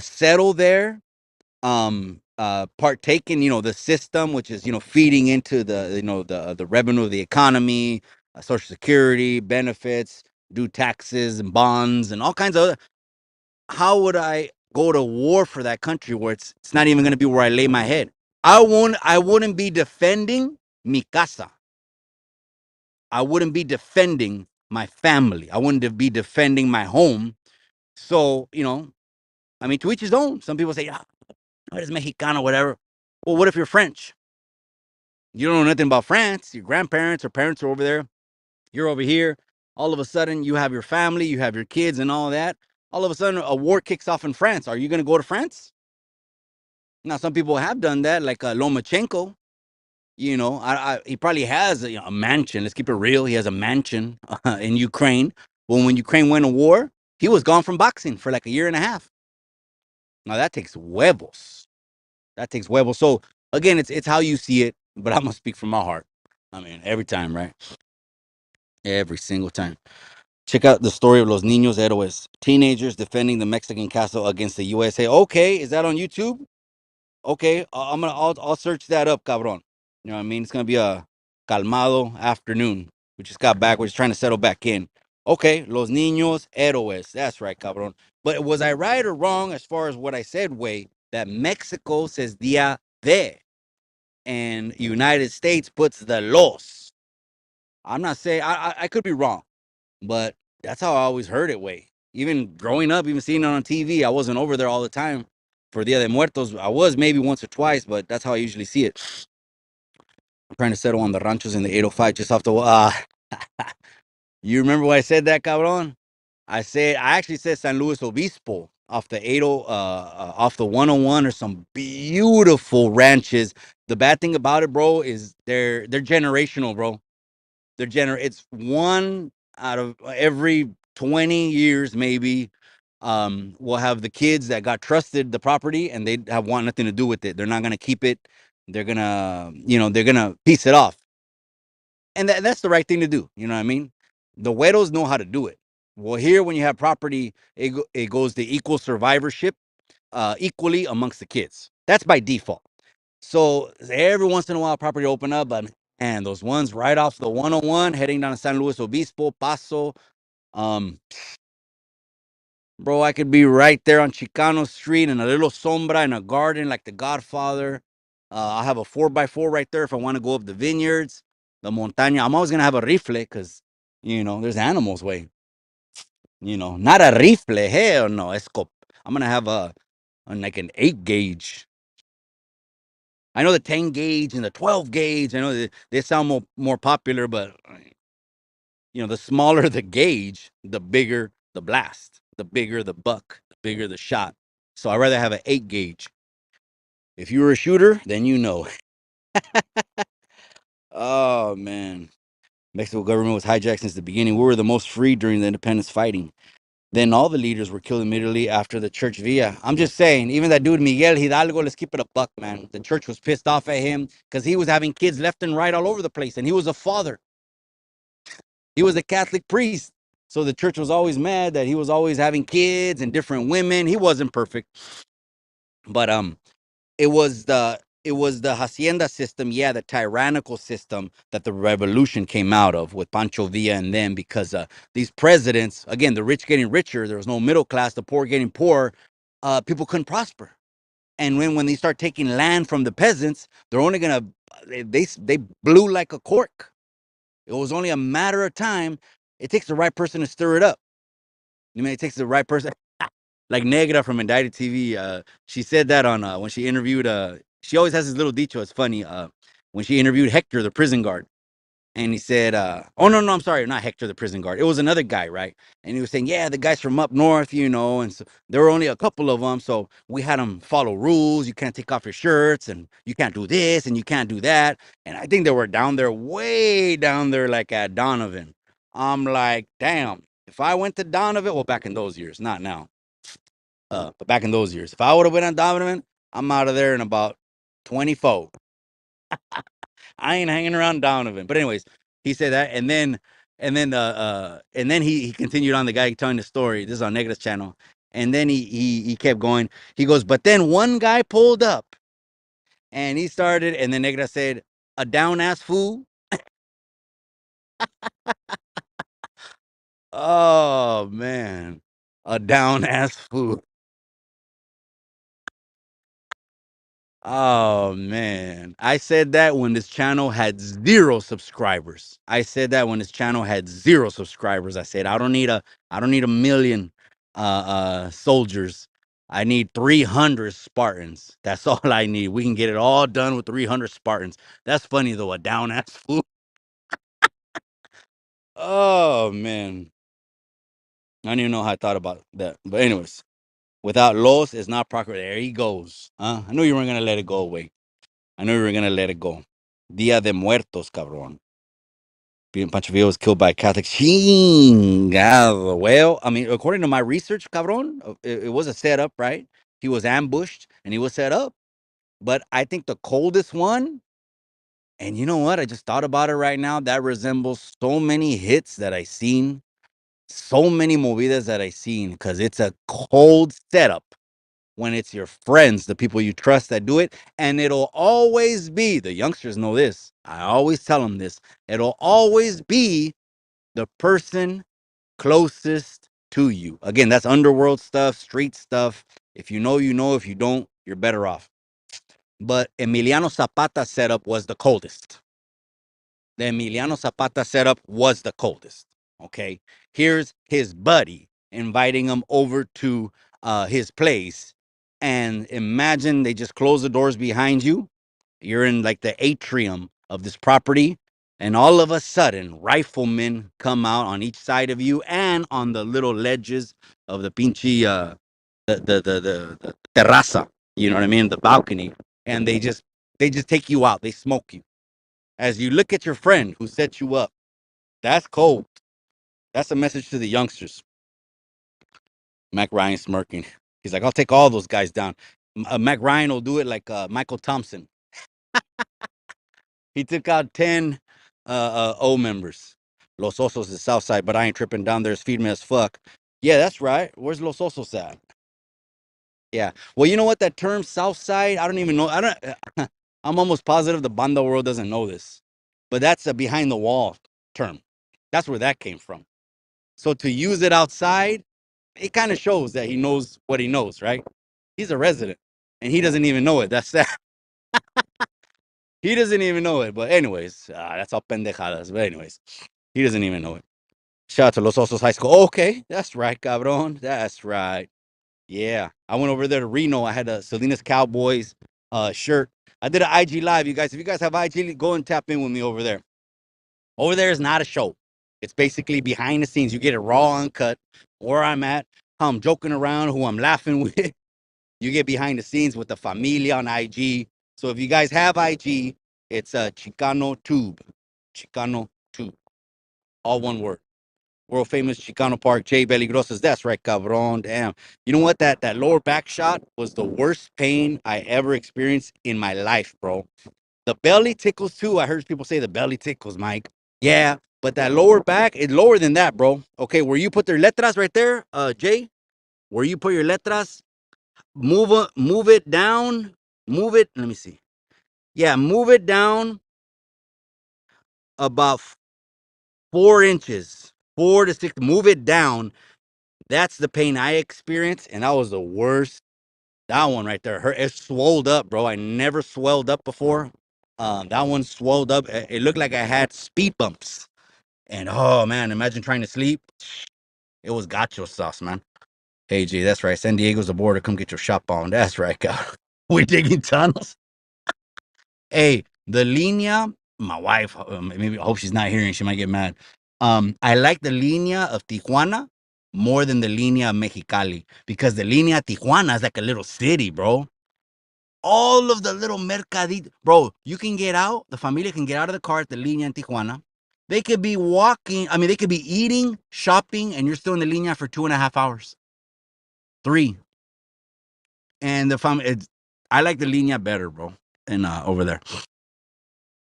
settle there, partake in, the system, which is, feeding into the revenue of the economy, social security benefits, do taxes and bonds and all kinds of other. How would I go to war for that country where it's not even going to be where I lay my head? I wouldn't be defending mi casa. I wouldn't be defending my family. I wouldn't be defending my home. So, I mean, to each his own. Some people say, what is Mexicano, whatever. Well, what if you're French? You don't know nothing about France. Your grandparents or parents are over there. You're over here. All of a sudden, you have your family, you have your kids, and all that. All of a sudden, a war kicks off in France. Are you going to go to France? Now, some people have done that, like Lomachenko. He probably has a mansion. Let's keep it real. He has a mansion in Ukraine. Well, when Ukraine went to war, he was gone from boxing for like a year and a half. Now, that takes huevos. That takes huevos. So, again, it's how you see it, but I'm going to speak from my heart. I mean, every time, right? Every single time. Check out the story of Los Niños Héroes, teenagers defending the Mexican castle against the USA. Okay, is that on YouTube? Okay, I'll search that up, cabron. You know what I mean? It's gonna be a calmado afternoon. We just got back. We're just trying to settle back in. Okay, Los Niños Héroes. That's right, cabron. But was I right or wrong as far as what I said? Way that Mexico says Dia de, and United States puts the los. I'm not saying I could be wrong. But that's how I always heard it way. Even growing up, even seeing it on TV, I wasn't over there all the time for Dia de Muertos. I was maybe once or twice, but that's how I usually see it. I'm trying to settle on the ranchos in the 805 just off the. You remember when I said that, cabron? I actually said San Luis Obispo off the 80, off the 101 or some beautiful ranches. The bad thing about it, bro, is they're generational, bro. It's one out of every 20 years maybe. We'll have the kids that got trusted the property and they have want nothing to do with it. They're not going to keep it. They're gonna piece it off, and that's the right thing to do. You know what I mean? The widows know how to do it. Well, here when you have property, it goes to equal survivorship, equally amongst the kids. That's by default. So every once in a while, property open up, but and those ones right off the 101 heading down to San Luis Obispo, Paso, um, Bro, I could be right there on Chicano Street in a little sombra in a garden like the Godfather. I have a 4x4 right there if I want to go up the vineyards, the montaña. I'm always going to have a rifle because, there's animals way. Not a rifle. Hell no. I'm going to have like an 8 gauge. I know the 10 gauge and the 12 gauge. I know they sound more popular, but the smaller the gauge, the bigger the blast, the bigger the buck, the bigger the shot. So I'd rather have an 8 gauge. If you were a shooter, then you know. Oh man. Mexico government was hijacked since the beginning. We were the most free during the independence fighting. Then all the leaders were killed immediately after the church via. I'm just saying, even that dude Miguel Hidalgo, let's keep it a buck, man. The church was pissed off at him because he was having kids left and right all over the place, and he was a father. He was a Catholic priest. So the church was always mad that he was always having kids and different women. He wasn't perfect, but it was the hacienda system, yeah, the tyrannical system that the revolution came out of with Pancho Villa and them, because these presidents, again, the rich getting richer, there was no middle class, the poor getting poorer, people couldn't prosper. And when they start taking land from the peasants, they're only gonna they blew like a cork. It was only a matter of time. It takes the right person to stir it up. I mean, it takes the right person. Like Negra from Indicted TV, she said that on when she interviewed. She always has this little dicho. It's funny. When she interviewed Hector, the prison guard, and he said, "Oh no, no, I'm sorry, not Hector, the prison guard. It was another guy, right?" And he was saying, "Yeah, the guys from up north, and so there were only a couple of them, so we had them follow rules. You can't take off your shirts, and you can't do this, and you can't do that. And I think they were down there, way down there, like at Donovan. I'm like, damn. If I went to Donovan, well, back in those years, not now." But back in those years, if I would have been on Donovan, I'm out of there in about 24. I ain't hanging around Donovan. But anyways, he said that, and then he continued on, the guy telling the story. This is on Nega's channel, and then he kept going. He goes, but then one guy pulled up, and he started, and then Negra said, "A down ass fool." Oh man, a down ass fool. Oh man, I said that when this channel had 0 subscribers. I said that when this channel had 0 subscribers. I said I don't need a million soldiers. I need 300 Spartans. That's all I need. We can get it all done with 300 Spartans. That's funny though, a down ass fool. Oh man, I don't even know how I thought about that. But anyways, without los, it's not proper. There he goes. I knew you weren't gonna let it go away. I knew you were gonna let it go. Dia de Muertos, cabrón. Being Pancho Villa was killed by a Catholic. Chingado. Well, I mean, according to my research, cabrón, it was a setup, right? He was ambushed and he was set up. But I think the coldest one, and you know what? I just thought about it right now. That resembles so many hits that I seen, so many movidas that I seen, because it's a cold setup when it's your friends, the people you trust that do it. And it'll always be, the youngsters know this. I always tell them this. It'll always be the person closest to you. Again, that's underworld stuff, street stuff. If you know, you know. If you don't, you're better off. But Emiliano Zapata's setup was the coldest. The Emiliano Zapata setup was the coldest. Okay. Here's his buddy inviting him over to his place. And imagine they just close the doors behind you. You're in like the atrium of this property. And all of a sudden, riflemen come out on each side of you and on the little ledges of the pinche, the terraza. You know what I mean? The balcony. And they just take you out. They smoke you as you look at your friend who set you up. That's cold. That's a message to the youngsters. Mac Ryan smirking. He's like, I'll take all those guys down. Mac Ryan will do it like Michael Thompson. He took out 10 O members. Los Osos is South Side, but I ain't tripping down there. It's feed me as fuck. Yeah, that's right. Where's Los Osos at? Yeah. Well, you know what? That term South Side, I don't even know. I don't. I'm almost positive the Banda world doesn't know this, but that's a behind the wall term. That's where that came from. So to use it outside, it kind of shows that he knows what he knows, right? He's a resident, and he doesn't even know it. That's that. He doesn't even know it. But anyways, that's all pendejadas. But anyways, he doesn't even know it. Shout out to Los Osos High School. Okay, that's right, cabron. That's right. Yeah, I went over there to Reno. I had a Salinas Cowboys shirt. I did an IG live, you guys. If you guys have IG, go and tap in with me over there. Over there is not a show. It's basically behind the scenes. You get it raw, uncut, where I'm at, how I'm joking around, who I'm laughing with. You get behind the scenes with the familia on IG. So if you guys have IG, it's a Chicano Tube. Chicano Tube. All one word. World famous Chicano Park, J Belly Grosses. That's right, cabron. Damn. You know what? That lower back shot was the worst pain I ever experienced in my life, bro. The belly tickles too. I heard people say the belly tickles, Mike. Yeah, but that lower back is lower than that, bro. Okay, where you put their letras right there, Jay, where you put your letras, move it down, move it. Let me see. Yeah, move it down about 4 inches, 4 to 6. Move it down. That's the pain I experienced, and that was the worst. That one right there, it swelled up, bro. I never swelled up before. That one swelled up. It looked like I had speed bumps. And oh man, imagine trying to sleep. It was gacho sauce, man. Hey G, that's right. San Diego's the border. Come get your shop on. That's right, God. We're digging tunnels. Hey, the linea, my wife, maybe I hope she's not hearing, she might get mad. I like the linea of Tijuana more than the linea of Mexicali because the linea Tijuana is like a little city, bro. All of the little mercadito, bro, you can get out, the familia can get out of the car at the linea in Tijuana. They could be walking, I mean, they could be eating, shopping, and you're still in the linea for 2.5 hours. 3. And the family, I like the linea better, bro, and over there.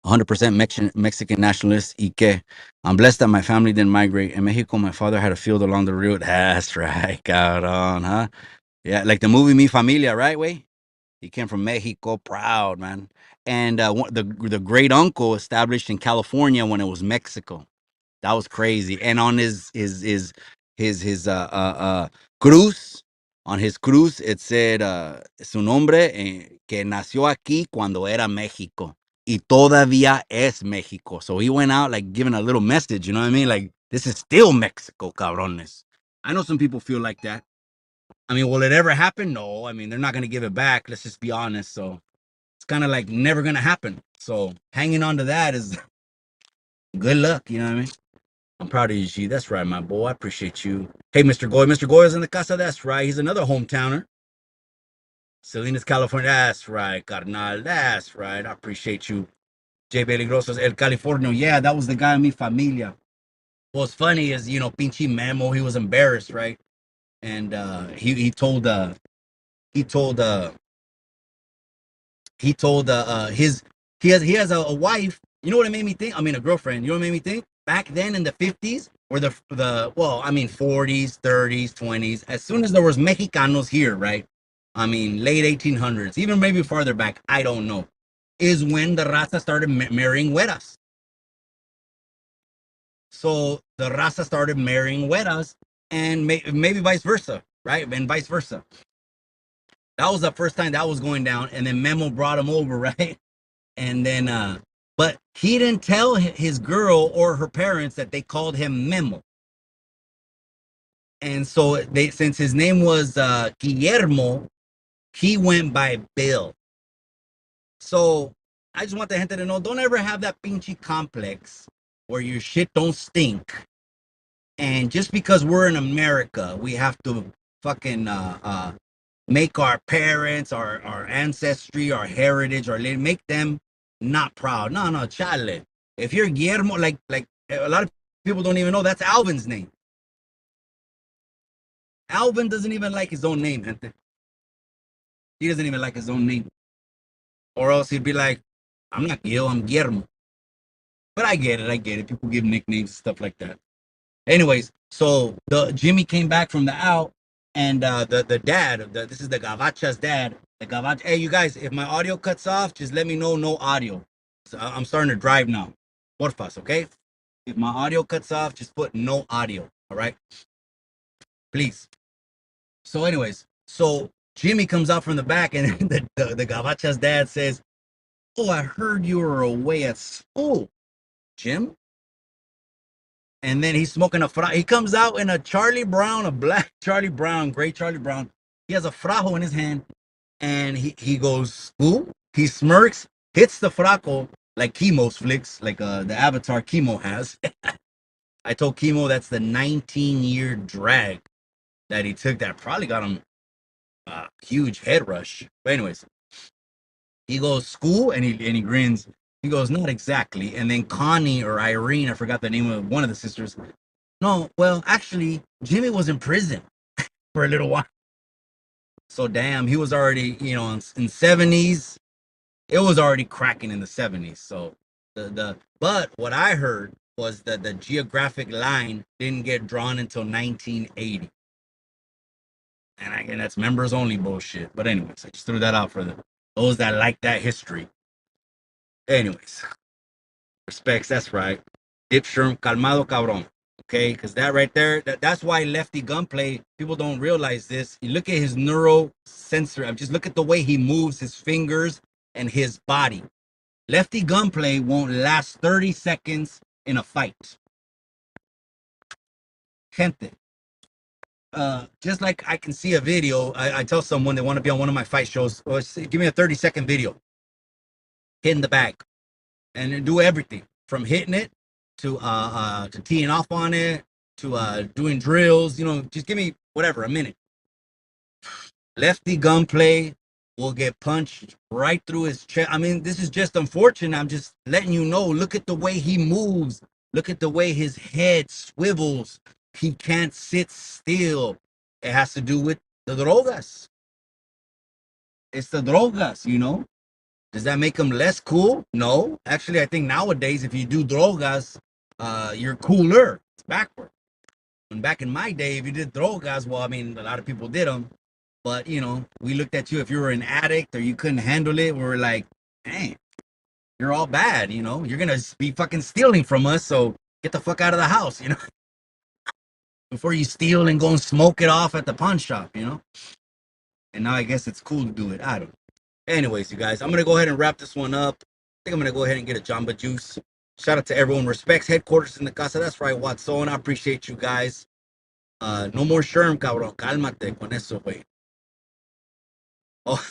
100% Mexican nationalist. Y que I'm blessed that my family didn't migrate. In Mexico, my father had a field along the route. That's right, cabrón, huh? Yeah, like the movie Mi Familia, right, way? He came from Mexico, proud, man. And the great uncle established in California when it was Mexico. That was crazy. And on his cruz, on his cruz, it said su nombre que nació aquí cuando era México y todavía es México. So he went out like giving a little message. You know what I mean? Like this is still Mexico, cabrones. I know some people feel like that. I mean, will it ever happen? No. I mean, they're not gonna give it back. Let's just be honest. So it's kind of like never gonna happen. So hanging on to that is good luck. You know what I mean? I'm proud of you, G. That's right, my boy. I appreciate you. Hey, Mr. Goy. Mr. Goy is in the casa. That's right. He's another hometowner. Salinas, California. That's right, carnal. That's right. I appreciate you. J. Beligrosos, El Californio. Yeah, that was the guy in Mi Familia. What's funny is, Pinchy Memo, he was embarrassed, right? And he told he told his he has a wife. You know what it made me think? I mean, a girlfriend. You know what it made me think? Back then in the 50s, or the well, I mean 40s, 30s, 20s. As soon as there was Mexicanos here, right? I mean, late 1800s, even maybe farther back. I don't know. Is when the raza started marrying güeras. So the raza started marrying güeras, and maybe vice versa, right? And vice versa. That was the first time that was going down, and then Memo brought him over, right? And then but he didn't tell his girl or her parents that they called him Memo. And so they, since his name was Guillermo, he went by Bill. So I just want the gente to know, don't ever have that pinchy complex where your shit don't stink. And just because we're in America, we have to fucking make our parents, our ancestry, our heritage, or make them not proud. No, no, chale. If you're Guillermo, like a lot of people don't even know that's Alvin's name. Alvin doesn't even like his own name, gente. He doesn't even like his own name. Or else he'd be like, I'm not Gil, I'm Guillermo. But I get it. People give nicknames and stuff like that. Anyways, so the Jimmy came back from the out, and the dad, this is the Gavacha's dad. The Gavacha, hey, you guys, if my audio cuts off, just let me know. No audio. So I'm starting to drive now. Porfas, okay? If my audio cuts off, just put no audio. All right, please. So, anyways, so Jimmy comes out from the back, and the Gabacha's dad says, "Oh, I heard you were away at school, Jim." And then he's smoking a fra. He comes out in a Charlie Brown, a black Charlie Brown, gray Charlie Brown. He has a frajo in his hand, and he goes, "School." He smirks, hits the fraco like Chemo's flicks, like the Avatar Chemo has. I told Chemo that's the 19-year drag that he took that probably got him a huge head rush. But anyways, he goes, "School," and he grins. He goes, "Not exactly." And then Connie or Irene, I forgot the name of one of the sisters. No, well, actually, Jimmy was in prison for a little while. So damn, he was already, in 70s. It was already cracking in the 70s. So the but what I heard was that the geographic line didn't get drawn until 1980. And that's members only bullshit. But anyways, I just threw that out for those that like that history. Anyways, respects, that's right. Dipsherm, calmado cabrón. Okay, because that right there, that's why Lefty Gunplay, people don't realize this. You look at his neuro sensor, just look at the way he moves his fingers and his body. Lefty Gunplay won't last 30 seconds in a fight. Gente, just like I can see a video, I tell someone they want to be on one of my fight shows, give me a 30-second video, hitting the bag, and do everything from hitting it to teeing off on it to doing drills. Just give me whatever, a minute. Lefty Gunplay will get punched right through his chest. I mean, this is just unfortunate. I'm just letting you know. Look at the way he moves. Look at the way his head swivels. He can't sit still. It has to do with the drogas. It's the drogas. Does that make him less cool? No. Actually, I think nowadays, if you do drogas, you're cooler. It's backward. And back in my day, if you did drogas, well, I mean, a lot of people did them. But, we looked at you. If you were an addict or you couldn't handle it, we were like, dang, you're all bad. You're going to be fucking stealing from us. So get the fuck out of the house, before you steal and go and smoke it off at the pawn shop. And now I guess it's cool to do it. I don't know. Anyways, you guys, I'm going to go ahead and wrap this one up. I think I'm going to go ahead and get a Jamba Juice. Shout out to everyone. Respects headquarters in the casa. That's right, Watson. I appreciate you guys. No more Sherm, cabrón. Cálmate con eso, güey. Oh,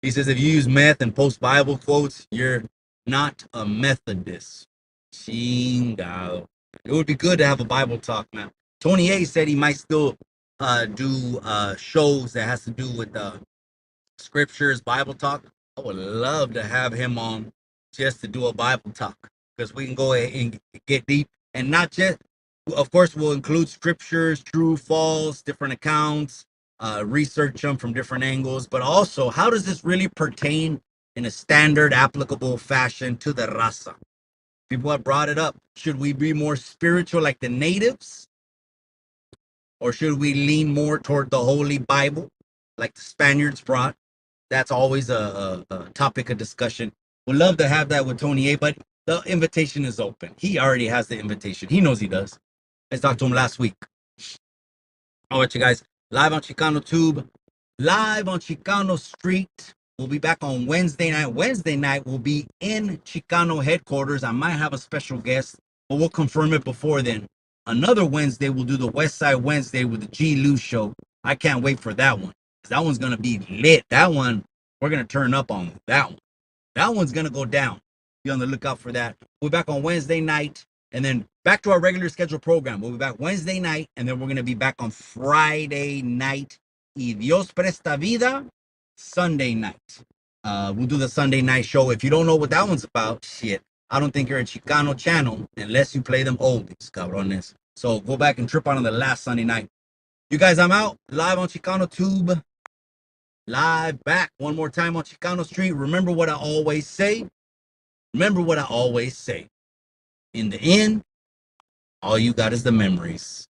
he says if you use meth and post Bible quotes, you're not a Methodist. Chingado. It would be good to have a Bible talk, man. Tony A said he might still do shows that has to do with scriptures, Bible talk. I would love to have him on just to do a Bible talk because we can go ahead and get deep and not just, of course, we'll include scriptures, true, false, different accounts, research them from different angles, but also how does this really pertain in a standard applicable fashion to the raza? People have brought it up. Should we be more spiritual like the natives? Or should we lean more toward the Holy Bible like the Spaniards brought? That's always a topic of discussion. Would love to have that with Tony A, but the invitation is open. He already has the invitation. He knows he does. I talked to him last week. I'll let you guys live on Chicano Tube, live on Chicano Street. We'll be back on Wednesday night. Wednesday night will be in Chicano headquarters. I might have a special guest, but we'll confirm it before then. Another Wednesday, we'll do the West Side Wednesday with the G. Lou Show. I can't wait for that one. That one's going to be lit. That one, we're going to turn up on that one. That one's going to go down. Be on the lookout for that. We're back on Wednesday night and then back to our regular scheduled program. We'll be back Wednesday night and then we're going to be back on Friday night. Y Dios presta vida, Sunday night. We'll do the Sunday night show. If you don't know what that one's about, shit, I don't think you're a Chicano channel unless you play them oldies, cabrones. So go back and trip on the last Sunday night. You guys, I'm out live on Chicano Tube. Live back one more time on Chicano Street. Remember what I always say. Remember what I always say. In the end, all you got is the memories.